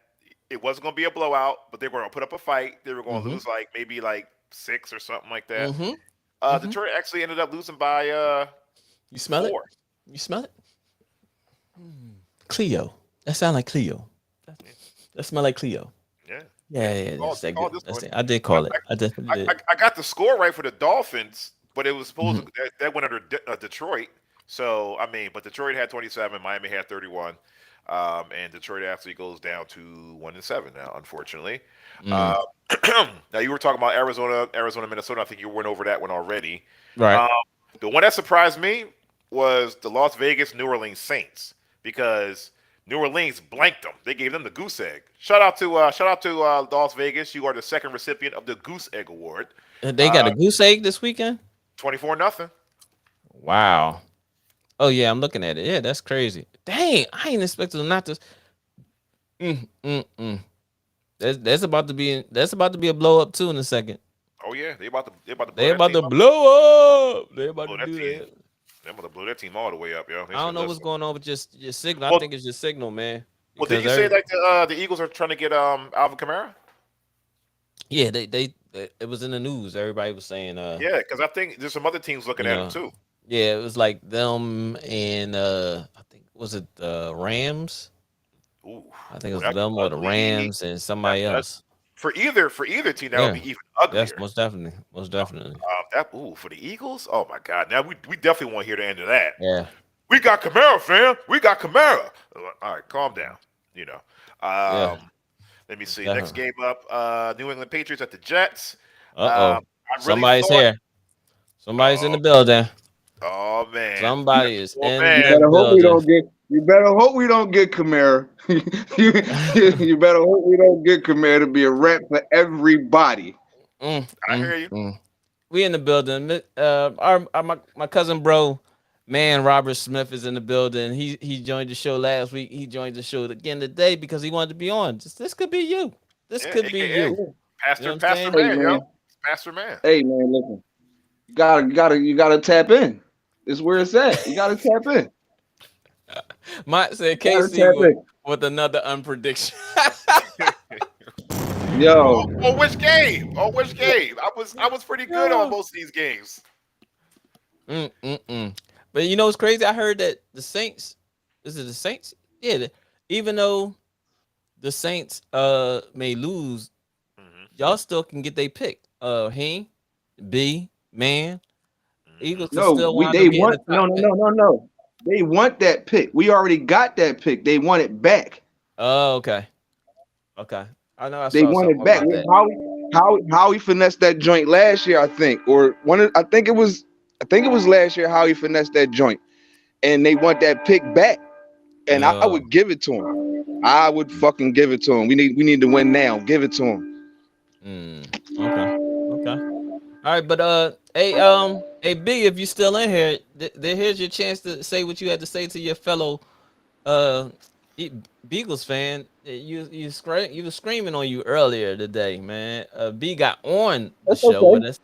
it wasn't going to be a blowout, but they were going to put up a fight. They were going to Mm-hmm. lose like maybe like 6 or something like that. Mm-hmm. Mm-hmm. Detroit actually ended up losing by You smell it? 4. You smell it? Cleo. That sound like Cleo. That smell like Cleo. Yeah. Yeah, Called- that's that called good. this That's one. it. I did call it. I definitely did. I got the score right for the Dolphins, but it was supposed Mm-hmm. to, that went under Detroit. So I mean, but Detroit had 27, Miami had 31, and Detroit actually goes down to 1-7 now, unfortunately. Mm. Now you were talking about Arizona, Minnesota. I think you went over that one already. Right. Um, the one that surprised me was the Las Vegas New Orleans Saints because New Orleans blanked them. They gave them the goose egg. Shout out to Las Vegas. You are the second recipient of the Goose Egg Award. They got a goose egg this weekend? 24-0. Wow. Oh yeah, I'm looking at it. Yeah, that's crazy. Dang, I ain't expecting them not to. Mm. That's about to be a blow up too in a second. Oh yeah, they about to blow They that about team to up. blow up. They about Blow to that do team. that. They're about to blow that team all the way up, yo. They I don't said, know what's listen. going on with your signal. I Well, think it's your signal, man. well, did Because you say like the Eagles are trying to get Alvin Kamara? yeah, they it was in the news. Everybody was saying Yeah, because I think there's some other teams looking you at him know, too. yeah, it was like them and I think was it Rams? Ooh, I think it boy, was that'd be them or the ugly. Rams and somebody That else. for either team that would Yeah, be even that's uglier. most definitely, most definitely. For the Eagles, oh my God! Now we definitely want to hear the end of that. Yeah, We got Kamara, fam. We got Kamara. All right, calm down. You know. yeah, Let me most see. Next definitely. game up, New England Patriots at the Jets. Uh-oh. I really Somebody's thought. here. Somebody's in Oh, the building. oh man. Somebody is Oh in You man. the better hope we building. don't get. You better hope we don't get Kamara. you better hope we don't get Kamara to be a rep for everybody. Mm, I mm, hear you. mm. We in the building. My cousin bro, man, Robert Smith is in the building. He joined the show last week. He joined the show again today because he wanted to be on. This could be you. This Yeah, could be AKA you. You know Pastor what I'm Pastor saying? Hey Man, man, yo. Pastor Man. hey man, listen. You gotta tap in. It's where it's at. You gotta tap in. Mike said You gotta KC tap in. with another unprediction. Yo, On which game? On which game? I was pretty good on most of these games. But you know what's crazy? I heard that the Saints. Is it the Saints? Yeah. Even though the Saints may lose, Mhm, y'all still can get they pick. He, B, man, mhm. Eagles can no, still we wind they up getting want the top pick. no. They want that pick. We already got that pick. They want it back. Oh, okay. Okay. I know I They saw want something it back. about that. How he finessed that joint last year, I think, or I think it was last year how he finessed that joint, and they want that pick back. And I Oh, would give it to him. I would fucking give it to him. We need to win now. Give it to him. okay. Okay. All right, but hey B, if you still in here, here's your chance to say what you had to say to your fellow uh Beagles fan. You was screaming on you earlier today, man. B got on the That's show okay. with us,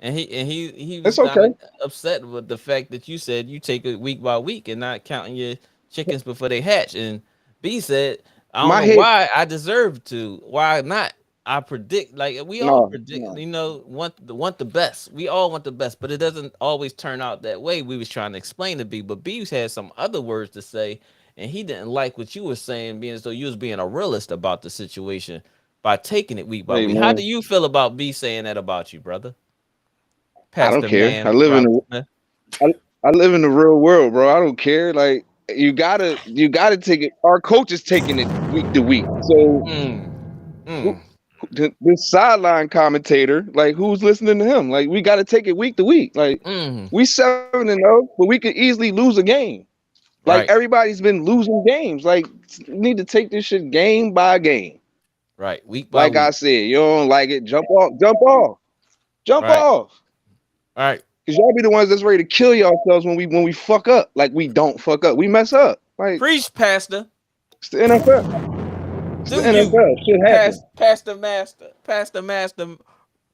and he was It's kind okay. of upset with the fact that you said you take it week by week and not counting your chickens before they hatch. And B said, I don't My know head. why I deserve to. Why not? I predict, like we all predict, No. you know, want the best. We all want the best, but it doesn't always turn out that way. We was trying to explain to B, but B had some other words to say, and he didn't like what you were saying, being as though you was being a realist about the situation. by taking it week by Hey, week. How man. do you feel about B saying that about you, brother? I don't Pastor care. Man I live in Robert the Smith. I live in the real world, bro. I don't care. Like you gotta take it. Our coach is taking it week to week. So the sideline commentator, like who's listening to him? Like we gotta take it week to week. Like we 7-0, but we could easily lose a game. Like Right. everybody's been losing games. Like you need to take this shit game by game. Right. Week by Like week. I said, you don't like it, jump off. Right. All right. Cause y'all be the ones that's ready to kill yourselves when we fuck up. Like we don't fuck up. We mess up. Like Preach, Pastor. it's the NFL. It's Do the NFL. Shit happens. Pastor Master,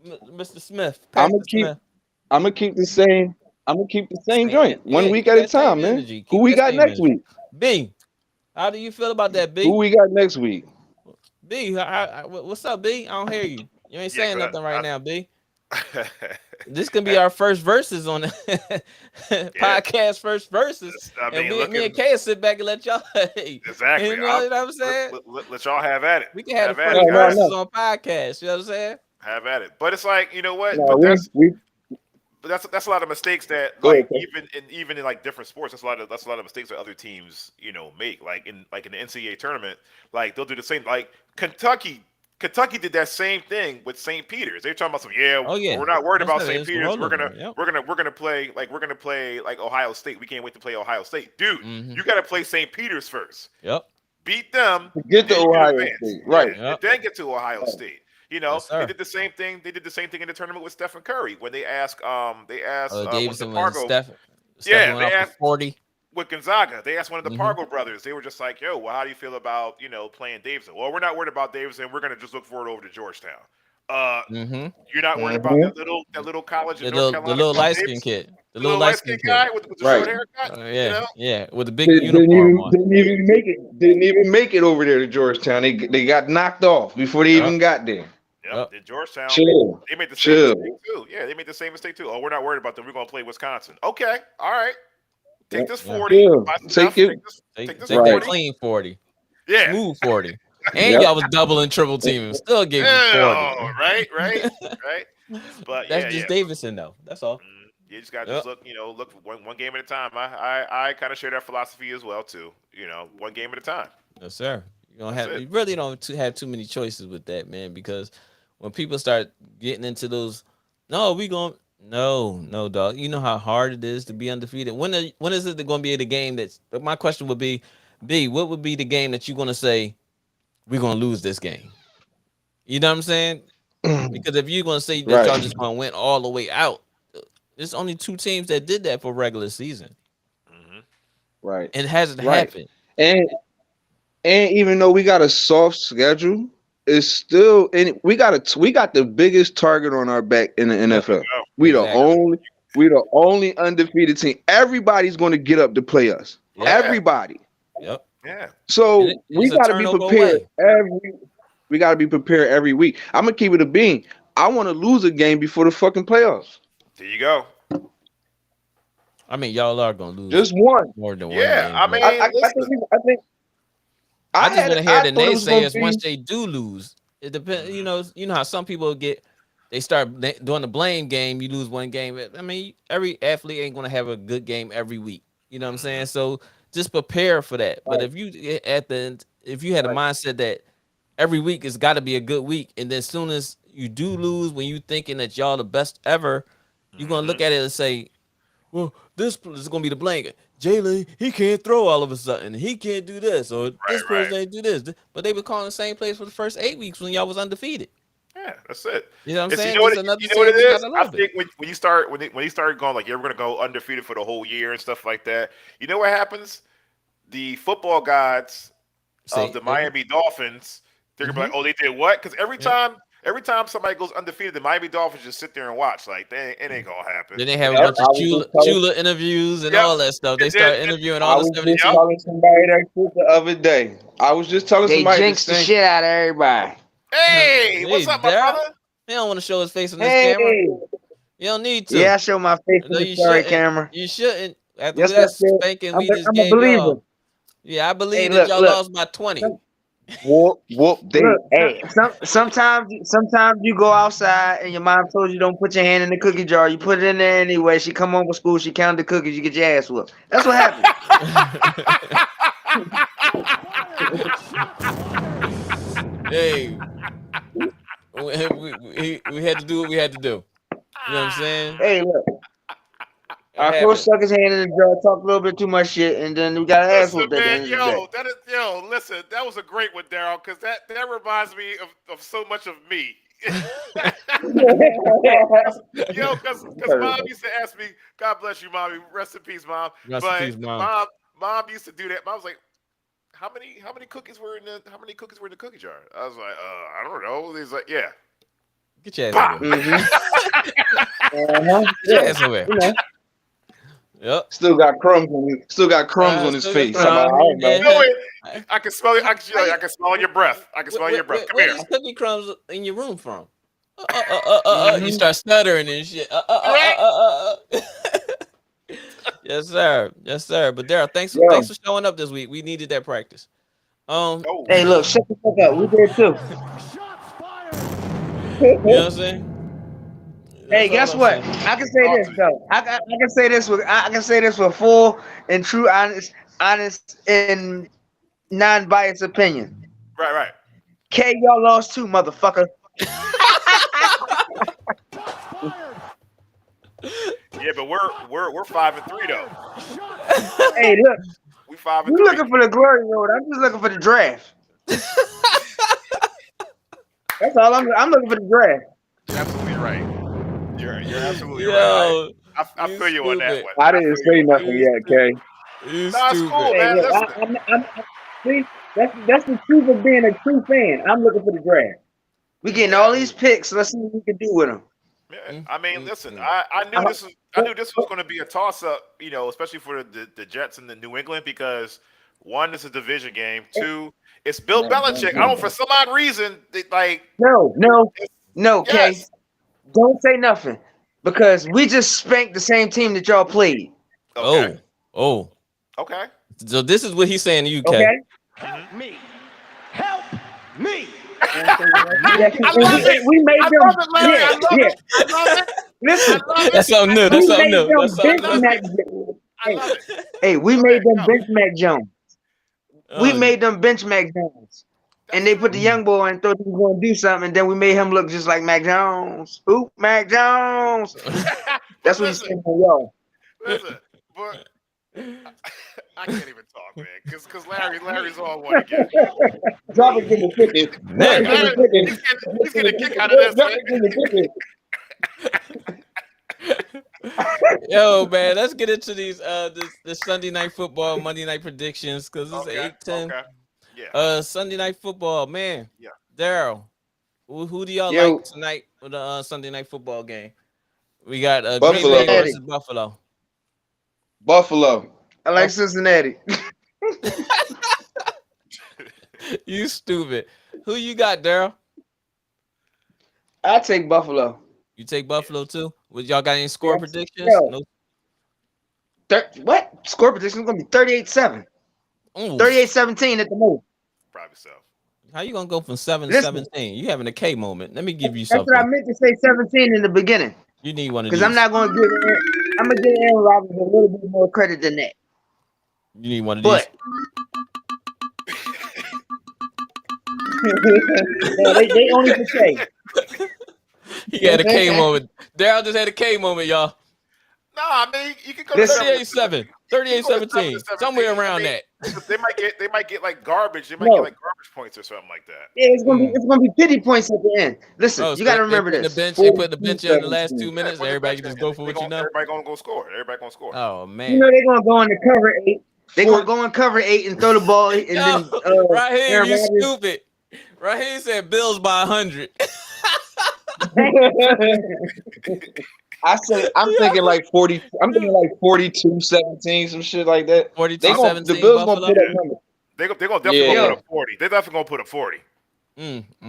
Mr. Smith. Pastor Smith. I'm gonna keep the same Same joint. en- One yeah, week keep at a that same time, man. energy. Who Keep we that got same next energy. week? B, how do you feel about that, B? Who we got next week? B, what's up, B? I don't hear you. You ain't saying nothing right now, B. This can be our first verses on the podcast. First verses. I mean, and me and Kay will sit back and let y'all. Exactly. You know what I'm saying? Let y'all have at it. We can have the at first it, guys. verses on podcast. You know what I'm saying? Have at it. But it's like, you know what? No, But that's a lot of mistakes that Go like ahead, even in like different sports, that's a lot of mistakes that other teams, you know, make. Like in the NCAA tournament, like they'll do the same. Like Kentucky did that same thing with St. Peter's. They're talking about we're not worried about St. Peter's. We're gonna play like Ohio State. We can't wait to play Ohio State. Dude, you gotta play St. Peter's first. Yep. Beat them. Get to Ohio advance. State. Right. Yeah, and then get to Ohio State. You know, Yes, they sir. did the same thing. They did the same thing in the tournament with Stephen Curry when they asked Davidson one of was the Steph Yeah, went they out asked- for 40. with Gonzaga. They asked one of the Pargo brothers. They were just like, "Yo, well, how do you feel about playing Davidson?" Well, we're not worried about Davidson. We're gonna just look forward over to Georgetown. You're not worried about that little college in The North little Carolina. light called skin Davidson? kid. The The little light skin kid. guy with the Right. short haircut. Yeah, You know? yeah, with the big Didn't uniform on. even make it over there to Georgetown. They got knocked off before they even got there. Yep. In Georgetown, Chill. they made the same mistake too. Yeah, they made the same mistake too. Oh, we're not worried about them. We're gonna play Wisconsin. Okay, all right. Take this 40. Yeah. buy some Take stuff, it. Take this Take 40. that clean 40. Yeah. Smooth 40. And y'all was double and triple teaming. Still gave you 40. Right. But That's just Davidson though. That's all. You just got to just look one game at a time. I kind of share that philosophy as well too. One game at a time. Yes, sir. You really don't have too many choices with that, man, because when people start getting into those, no, dog. You know how hard it is to be undefeated. When is it going to be the game that's? But my question would be, B, what would be the game that you're going to say we're going to lose this game? You know what I'm saying? Because if you're going to say that y'all just going to win all the way out, there's only 2 teams that did that for regular season. Right. It hasn't happened. And even though we got a soft schedule, it's still we got the biggest target on our back in the NFL. We the only undefeated team. Everybody's going to get up to play us. Yeah. Everybody. Yep. Yeah. So we got to be turnover prepared we got to be prepared every week. I'm gonna keep it a bean. I want to lose a game before the fucking playoffs. There you go. I mean, y'all are gonna lose Just one. more than one. Yeah, game, I man. mean, I think. I just want to hear the thought it was gonna naysayers be- once they do lose. It depends. You know how some people they start doing the blame game. You lose one game. I mean, every athlete ain't gonna have a good game every week. You know what I'm saying? So just prepare for that. But if you had a mindset that every week it's got to be a good week, and then as soon as you do lose, when you thinking that y'all the best ever, you're gonna look at it and say, well, this is gonna be the blame. Jalen, he can't throw all of a sudden. He can't do this, or this person ain't do this. But they were calling the same plays for the first 8 weeks when y'all was undefeated. Yeah, that's it. You know what I'm saying? You know what it is? I I think when you start going like, yeah, we're gonna go undefeated for the whole year and stuff like that. You know what happens? The football gods of the Miami Dolphins, they're gonna be like, oh, they did what? Because every time somebody goes undefeated, the Miami Dolphins just sit there and watch. Like, it ain't gonna happen. Then they have a bunch of Chula interviews and all that stuff. They start interviewing all the stuff. I was just telling somebody that shit the other day. I was just telling somebody. They jinx the shit out of everybody. Hey, what's up, my brother? He don't want to show his face on this camera. You don't need to. Yeah, I show my face on No, the you story shouldn't. camera. You shouldn't. After Yes, that I said. spanking I'm we just a gave believer. y'all. Yeah, I believe Hey, that look, y'all look. lost by 20. Whoop, whoop, they Look, ass. sometimes you go outside and your mom told you don't put your hand in the cookie jar. You put it in there anyway. She come home from school. She count the cookies. You get your ass whooped. That's what happened. Hey, we had to do what we had to do. You know what I'm saying? Hey, look. It Our coach happened. stuck his hand in the jar, talked a little bit too much shit, and then we got an ass Listen, whooped at the man, end of the day. listen, that was a great one, Daryl, because that reminds me of so much of me. Because mom used to ask me, God bless you, mommy, rest in peace, mom. Rest in But peace, Mom. mom used to do that. Mom was like, how many cookies were in the cookie jar? I was like, I don't know. He's like, yeah. Get your ass Bah! over here. Uh-huh. Get your Yeah, ass over here. you know. Yep. Still got crumbs on his Still face. got Somehow, I don't know. crumbs. Smell it. I can smell it. I can smell on your breath. I can smell your breath. Come Where here. these cookie crumbs in your room from? You Mhm. start stuttering and shit. Yes, sir. Yes, sir. But Daryl, thanks Yo. for showing up this week. We needed that practice. Oh, Hey, look, shut the fuck up. We did too. Shots fired. You know what I'm saying? Hey, That's guess all I'm what? saying. I can say this though. I can say this with full and true, honest and non-biased opinion. right. K, y'all lost too, motherfucker. Yeah, but we're 5-3 though. Hey, look, We 5-3. you looking for the glory road? I'm just looking for the draft. That's all I'm looking for the draft. You're absolutely right. You're absolutely right. Yo, I feel you on that stupid. one. I didn't say nothing yet, Kay. You Nah, it's stupid. cool, Hey, man. look, Listen. see, that's the truth of being a true fan. I'm looking for the draft. We getting all these picks. Let's see what we can do with them. Yeah, I mean, listen. Mm. I knew this was going to be a toss up, especially for the Jets and the New England, because one, it's a division game. Two, it's Bill Belichick. I don't, for some odd reason, No, Kay. Yes. Don't say nothing because we just spanked the same team that y'all played. Okay. Oh. Okay. So this is what he's saying to you, Kay. Okay. Help me. Help me. We made I them. love it, Larry. I love Yeah. it. I love it. Listen, I love it. That's something new. we That's something made new. them That's something bench new. I love it. Hey, we made them bench Mac Jones. We Oh, made them bench Mac Jones. And they put the young boy and thought he was going to do something, and then we made him look just like Mac Jones. Who? Mac Jones. That's what he's saying to y'all. Listen, but I can't even talk, man, because Larry's on one again. Drop it in the ticket. Man. He's getting a kick out of this. Drop Man. it in the ticket. Yo, man, let's get into these this Sunday night football, Monday night predictions, because it's Okay. 8-10. Okay. Yeah. Sunday night football, man. Yeah. Daryl, who do y'all Yo. like tonight for the Sunday night football game? We got Green Buffalo. Bay versus Buffalo. Buffalo. I like Cincinnati. You stupid. Who you got, Daryl? I take Buffalo. You take Buffalo too? Y'all got any score Yes. predictions? No. What? Score prediction is going to be 38-7. Ooh. 38-17 at the most. Probably so. How you gonna go from 7 to Listen. 17? You having a K moment. Let me give you That's what I something. meant to say 17 in the beginning. You need one of Because these. I'm not going to give Aaron Rodgers a little bit more credit than that. You need one of But these. no, they only for K. He had a K moment. Daryl just had a K moment, y'all. No, I mean you can go 38-7, 38-17, somewhere around that. They might get like garbage. They might No. get like garbage points or something like that. Yeah, it's gonna be pity points at the end. Listen, Oh, you so gotta they remember put this. They put the bench in the last 2 minutes. Put the Everybody bench can just in. go for what you know. Everybody gonna go score. Everybody gonna score. Oh You man. know they're gonna go into cover 8. They're gonna go in cover 8 and throw the ball, and Yo, then Raheem, Aaron you Rodgers. stupid. Raheem said Bills by 100. I'm thinking like 40. I'm thinking like 42-17, some shit like that. 42-17 The Bills Buffalo. gonna put up numbers. They're gonna definitely Yeah. gonna put a 40. They're definitely gonna put a 40.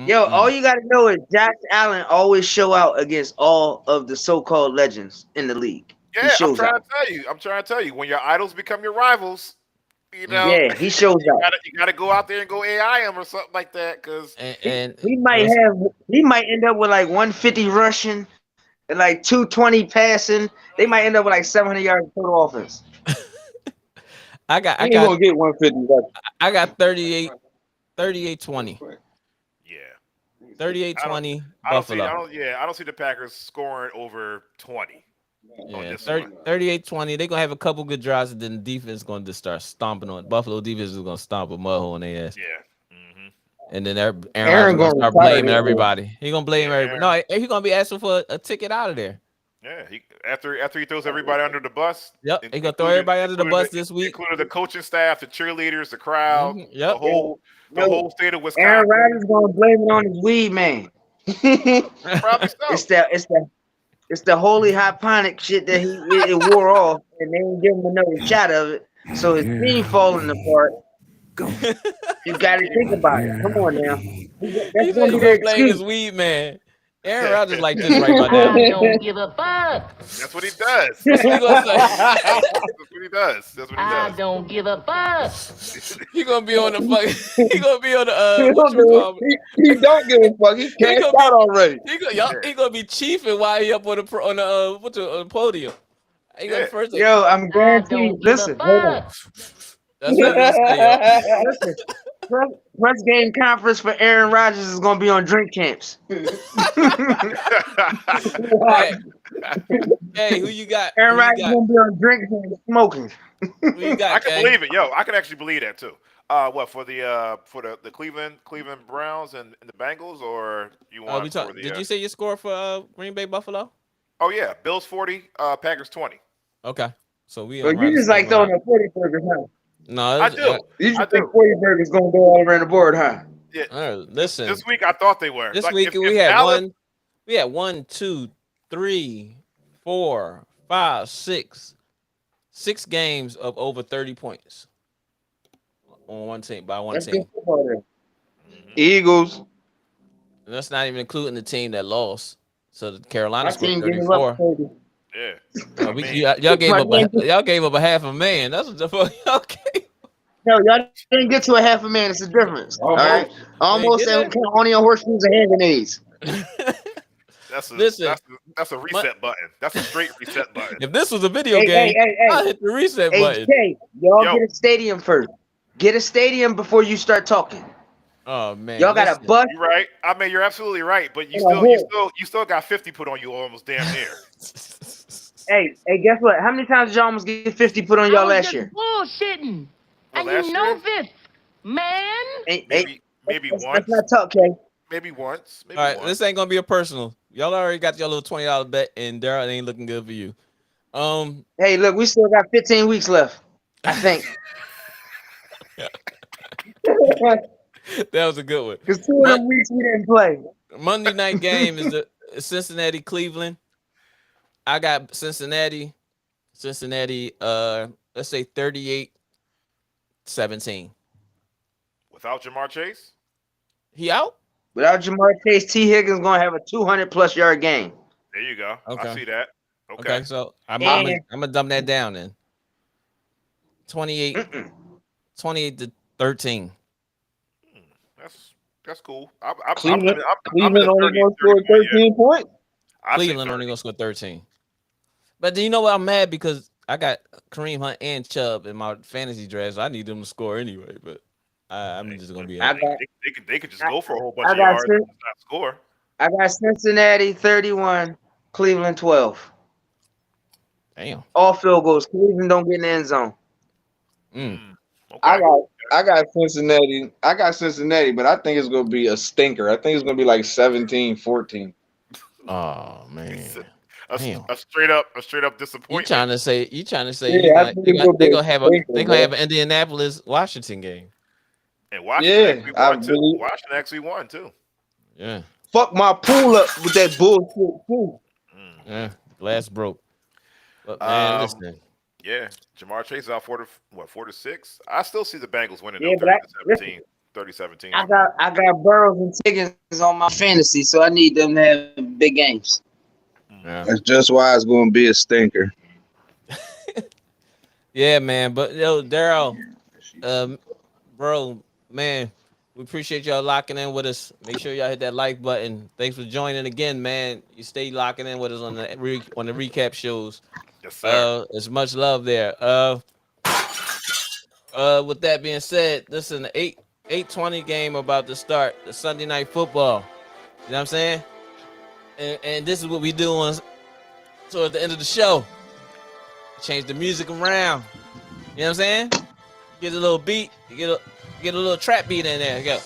Yo, all you gotta know is Josh Allen always show out against all of the so-called legends in the league. He Yeah, I'm shows trying out. to tell you. I'm trying to tell you. When your idols become your rivals, You know, Yeah, he shows up. you gotta go out there and go AI him or something like that, because And He might end up with like 150 rushing and like 220 passing. They might end up with like 700 yards total offense. I got He ain't gonna get 150. I got 38-20. yeah, 38-20 I don't see Buffalo. I don't see the Packers scoring over 20. Yeah, this 38-20. They're gonna have a couple good drives, and then the defense is gonna just start stomping on Buffalo defense is gonna stomp a mud hole in their ass. Yeah. And then Aaron Aaron Rodgers gonna gonna start retire blaming this year. everybody. He gonna blame Yeah, everybody. No, he gonna be asking for a ticket out of there. Yeah, after he throws everybody under the bus. Yep, he gonna throw everybody under the bus this week. Including the coaching staff, the cheerleaders, the crowd, Yep. the whole state of Wisconsin. Aaron Rodgers gonna blame it on his weed man. Probably so. It's the holy hyponic shit that it wore off, and they didn't give him another shot of it, so his team falling apart. You got to think about it. Come on now. He That's said gonna he be their gonna blame his excuse. weed man. Aaron Rodgers like this right about now. I don't give a fuck. That's what he does. That's what he gonna say. That's what he does. That's what he I does. don't give a fuck. He gonna be on the fucking. He gonna be on the what you call it? He don't give a fuck. He cashed gonna be- out already. He gonna be chiefing while he up on the podium. He gonna Yeah. first. Yo, I'm I guaranteed. don't give Listen, a hold on. fuck. That's what he say, yo. Listen. Press game conference for Aaron Rodgers is gonna be on drink camps. Hey, who you got? Aaron Who you Rodgers got? gonna be on drink camps smoking. Who you got, I can Kay? believe it. Yo, I can actually believe that too. What for the Cleveland Browns and the Bengals, or you want for the? Did you say your score for Green Bay Buffalo? Oh yeah, Bills 40, Packers 20. Okay, so we. But you just like throwing a 40 burger, huh? No, I do. You I just do. think 40 burgers gonna go all around the board, huh? listen. This week I thought they were. This Like, week if we had Allen- We had 1, 2, 3, 4, 5, 6 games of over 30 points on one team by one That's team. good football there. Eagles. And that's not even including the team that lost. So the Carolina My scored team gave 34. up 30. Yeah. I mean, Y'all gave up a half a man. That's what the fuck y'all gave. No, y'all didn't get to a half a man. It's a difference. All right, almost Didn't get only on horseshoes and hand grenades. Listen, that's a reset button. That's a straight reset button. if this was a video Hey, game, hey. I hit the reset button. HK, y'all Yo. get a stadium first. Get a stadium before you start talking. Oh man, Y'all got a listen. bus. You're right. I mean, you're absolutely right. But you still got 50 put on you almost damn near. Hey, guess what? How many times did y'all almost get 50 put on y'all I was last just year? bullshitting. And last you know year? this, man. Maybe Let's once. not talk, Kay. Maybe once. Maybe All right, once. this ain't gonna be a personal. Y'all already got your little $20 bet, and Daryl ain't looking good for you. Hey, look, we still got 15 weeks left. I think. That was a good one. Because 2 of them weeks we didn't play. Monday night game is the Cincinnati Cleveland. I got Cincinnati, let's say 38-17. Without Jamar Chase? He out? Without Jamar Chase, T. Higgins going to have a 200-plus yard game. There you go. Okay. I see that. Okay, so I'm And- gonna dumb that down then. 28-13. That's cool. Cleveland I'm only gonna score 13 points. Cleveland only gonna score 13. But do you know what? I'm mad because I got Kareem Hunt and Chubb in my fantasy draft. So I need them to score anyway. But I'm just gonna be. They could just go for a whole bunch I of got yards and not score. I got Cincinnati 31, Cleveland 12. Damn. All field goals. Cleveland don't get in the end zone. Okay. I got Cincinnati. But I think it's gonna be a stinker. I think it's gonna be like 17-14. Oh man. Damn. A straight up You disappointment. trying to say Yeah, I think it's gonna they're be gonna a have stinker, they're gonna have man. an Indianapolis Washington game. And Washington Yeah, actually I won too. believe- Washington actually won too. Yeah. Fuck my pool up with that bullshit too. Yeah. Glass broke. But man, listen. Yeah, Jamar Chase is out 4-6. I still see the Bengals winning Yeah, though, but 30-17. I got Burrows and Higgins on my fantasy, so I need them to have big games. Yeah. That's just why it's gonna be a stinker. Yeah, man. But yo, Daryl, Bro, man, we appreciate y'all locking in with us. Make sure y'all hit that like button. Thanks for joining again, man. You stay locking in with us on the recap shows. Yes, sir. There's much love there. With that being said, this is an 8:20 game about to start, the Sunday night football. You know what I'm saying? And this is what we do on. So at the end of the show, change the music around. You know what I'm saying? Get a little beat. You get a little trap beat in there. Go.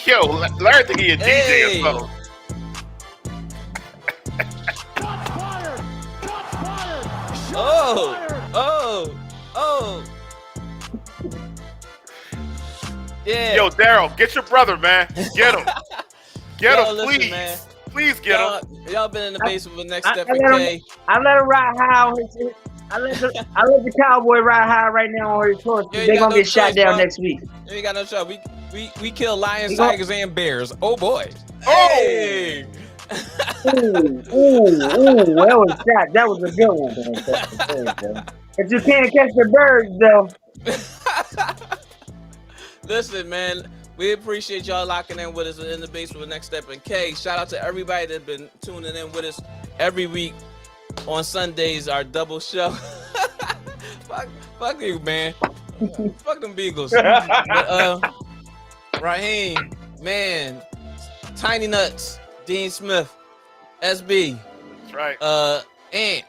Yo, learn to be a DJ or something. Shots fired! Shots fired! Shots fired! Oh. Yeah. Yo, Daryl, get your brother, man. Get him. Get Yo, him, listen, please. man. Please get him. Y'all been in the basement with Next I Step let and him- K. I let him ride high on his shit. I let the cowboy ride high right now on his horse. Yeah, you They're got gonna no get shot choice, down bro. next week. You ain't got no trouble. We kill lions, We gon- tigers, and bears. Oh boy. Oh! Hey! Ooh, that was shot. That was a good one. Man. But you can't catch the birds though. Listen, man, we appreciate y'all locking in with us in the basement with Next Step and K. Shout out to everybody that's been tuning in with us every week on Sundays, our double show. fuck you, man. Fuck them Beagles. But, Raheem, man, Tiny Nuts, Dean Smith, SB, That's right. Ant,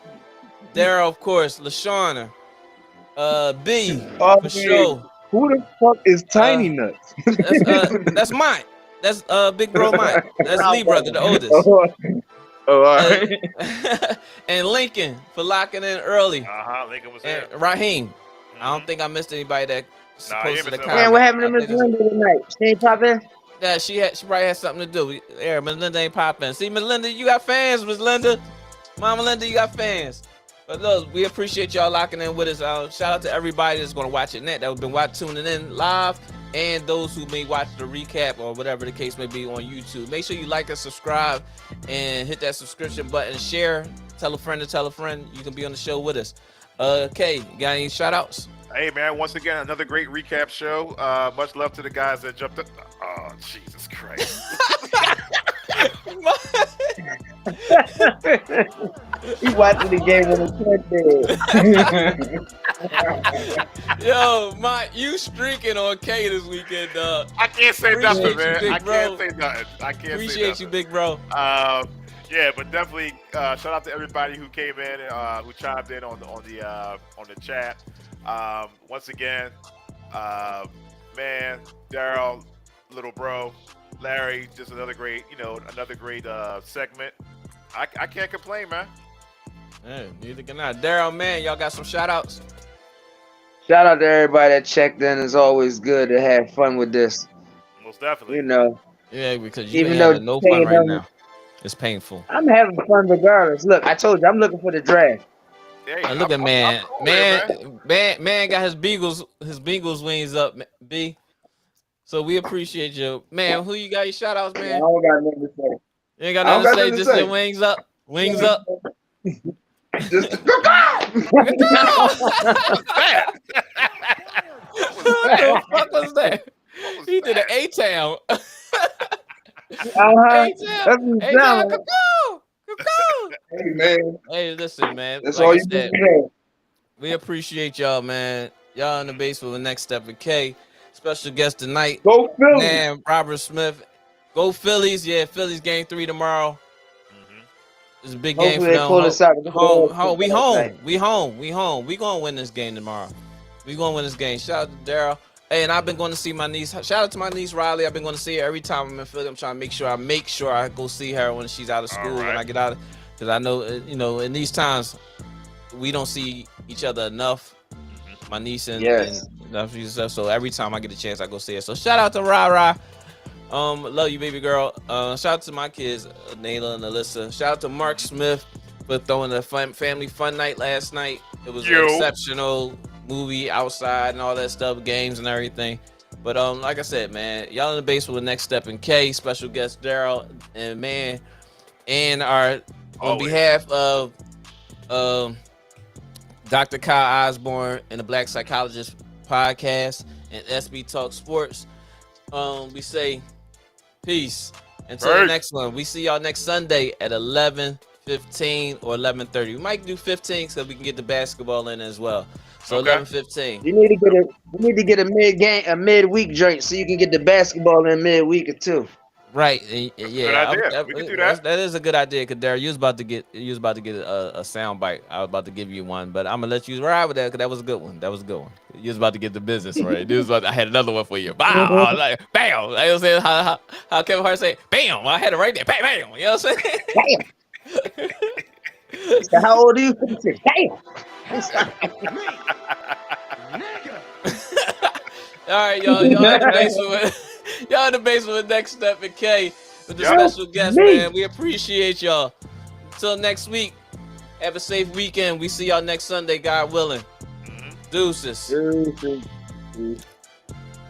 Daryl, of course, LaShawna, B, Oh, for man. sure. Who the fuck is Tiny Nuts? That's mine. That's big bro mine. That's Lee brother, the oldest. All right. And Lincoln for locking in early. Lincoln was there. And Raheem. I don't think I missed anybody that Nah, you posted a missed comment. Man, what happened to I Miss think Linda tonight? She ain't pop in? Yeah, she probably had something to do. Yeah, Miss Linda ain't popping. See, Miss Linda, you got fans, Miss Linda. Mama Linda, you got fans. But look, we appreciate y'all locking in with us. Shout out to everybody that's going to watch it net, that have been tuning in live, and those who may watch the recap or whatever the case may be on YouTube. Make sure you like and subscribe and hit that subscription button. Share. Tell a friend to tell a friend. You can be on the show with us. Okay, you got any shout outs? Hey, man, once again, another great recap show. Much love to the guys that jumped up. Oh, Jesus Christ. He watching the game on the bed. Yo, you streaking on K this weekend, dog. I can't say Appreciate nothing, you, man. big I bro. can't say nothing. I can't say Appreciate nothing. you, big bro. Yeah, but definitely shout out to everybody who came in, who chimed in on the chat. Once again, man, Daryl, little bro, Larry, just another great segment. I can't complain, man. Yeah, neither can I. Daryl, man, y'all got some shout outs? Shout out to everybody that checked in. It's always good to have fun with this. Most definitely. You know, Yeah, because you Even ain't though having no K fun and right them- now. It's painful. I'm having fun regardless. Look, I told you, I'm looking for the draft. Hey, Look at man. I'm cool with it, Man got his Beagles wings up, B. So we appreciate you. Man, who you got your shout outs, I man? don't got nothing to say. You ain't got I don't nothing to got say, nothing to just say. your wings up. Wings up. Just What the fuck was that? He did an A-Town. That's A-Town. what it A-Town. sounds like. Cuckoo. hey man, Hey, listen, man. that's Like all I you said, do. we appreciate y'all, man. Y'all in the basement with Next Step with K. Special guest tonight, Go Philly. man, Robert Smith. Go Phillies. Yeah, Phillies game 3 tomorrow. It's a big game Hopefully for they them. pull us out. We home. We home. We gonna win this game tomorrow. We gonna win this game. Shout out to Daryl. Hey, and I've been going to see my niece. Shout out to my niece Riley. I've been going to see her every time I'm in Philly. I'm trying to make sure I go see her when she's out of school, when I get out, because I know, in these times we don't see each other enough. My niece and stuff. So every time I get a chance, I go see her. So shout out to Ra. Love you, baby girl. Shout out to my kids, Nayla and Alyssa. Shout out to Mark Smith for throwing a family fun night last night. It was an exceptional movie outside and all that stuff, games and everything. But like I said, man, y'all in the basement with Next Step and K, special guest Daryl, and man, and our on behalf of Dr. Kyle Osborne and the Black Psychologist Podcast and SB Talk Sports. We say peace. Until the next one. We see y'all next Sunday at 11:15 or 11:30. We might do 15 so we can get the basketball in as well. So 11:15. You need to get a midweek joint so you can get the basketball in midweek or two. Right. Yeah. We can do that. That is a good idea, because Darryl, you was about to get a sound bite. I was about to give you one, but I'm gonna let you ride with that, because that was a good one. You was about to get the business right. I had another one for you. Bow, like bam. I was saying how Kevin Hart say bam. I had it right there. Bam, bam. You know what I'm saying? Bam. So how old are you? Damn. All right, y'all. Y'all in the basement. Y'all in the basement with Next Step and K with the special guest, man. We appreciate y'all. Until next week, have a safe weekend. We see y'all next Sunday, God willing. Deuces.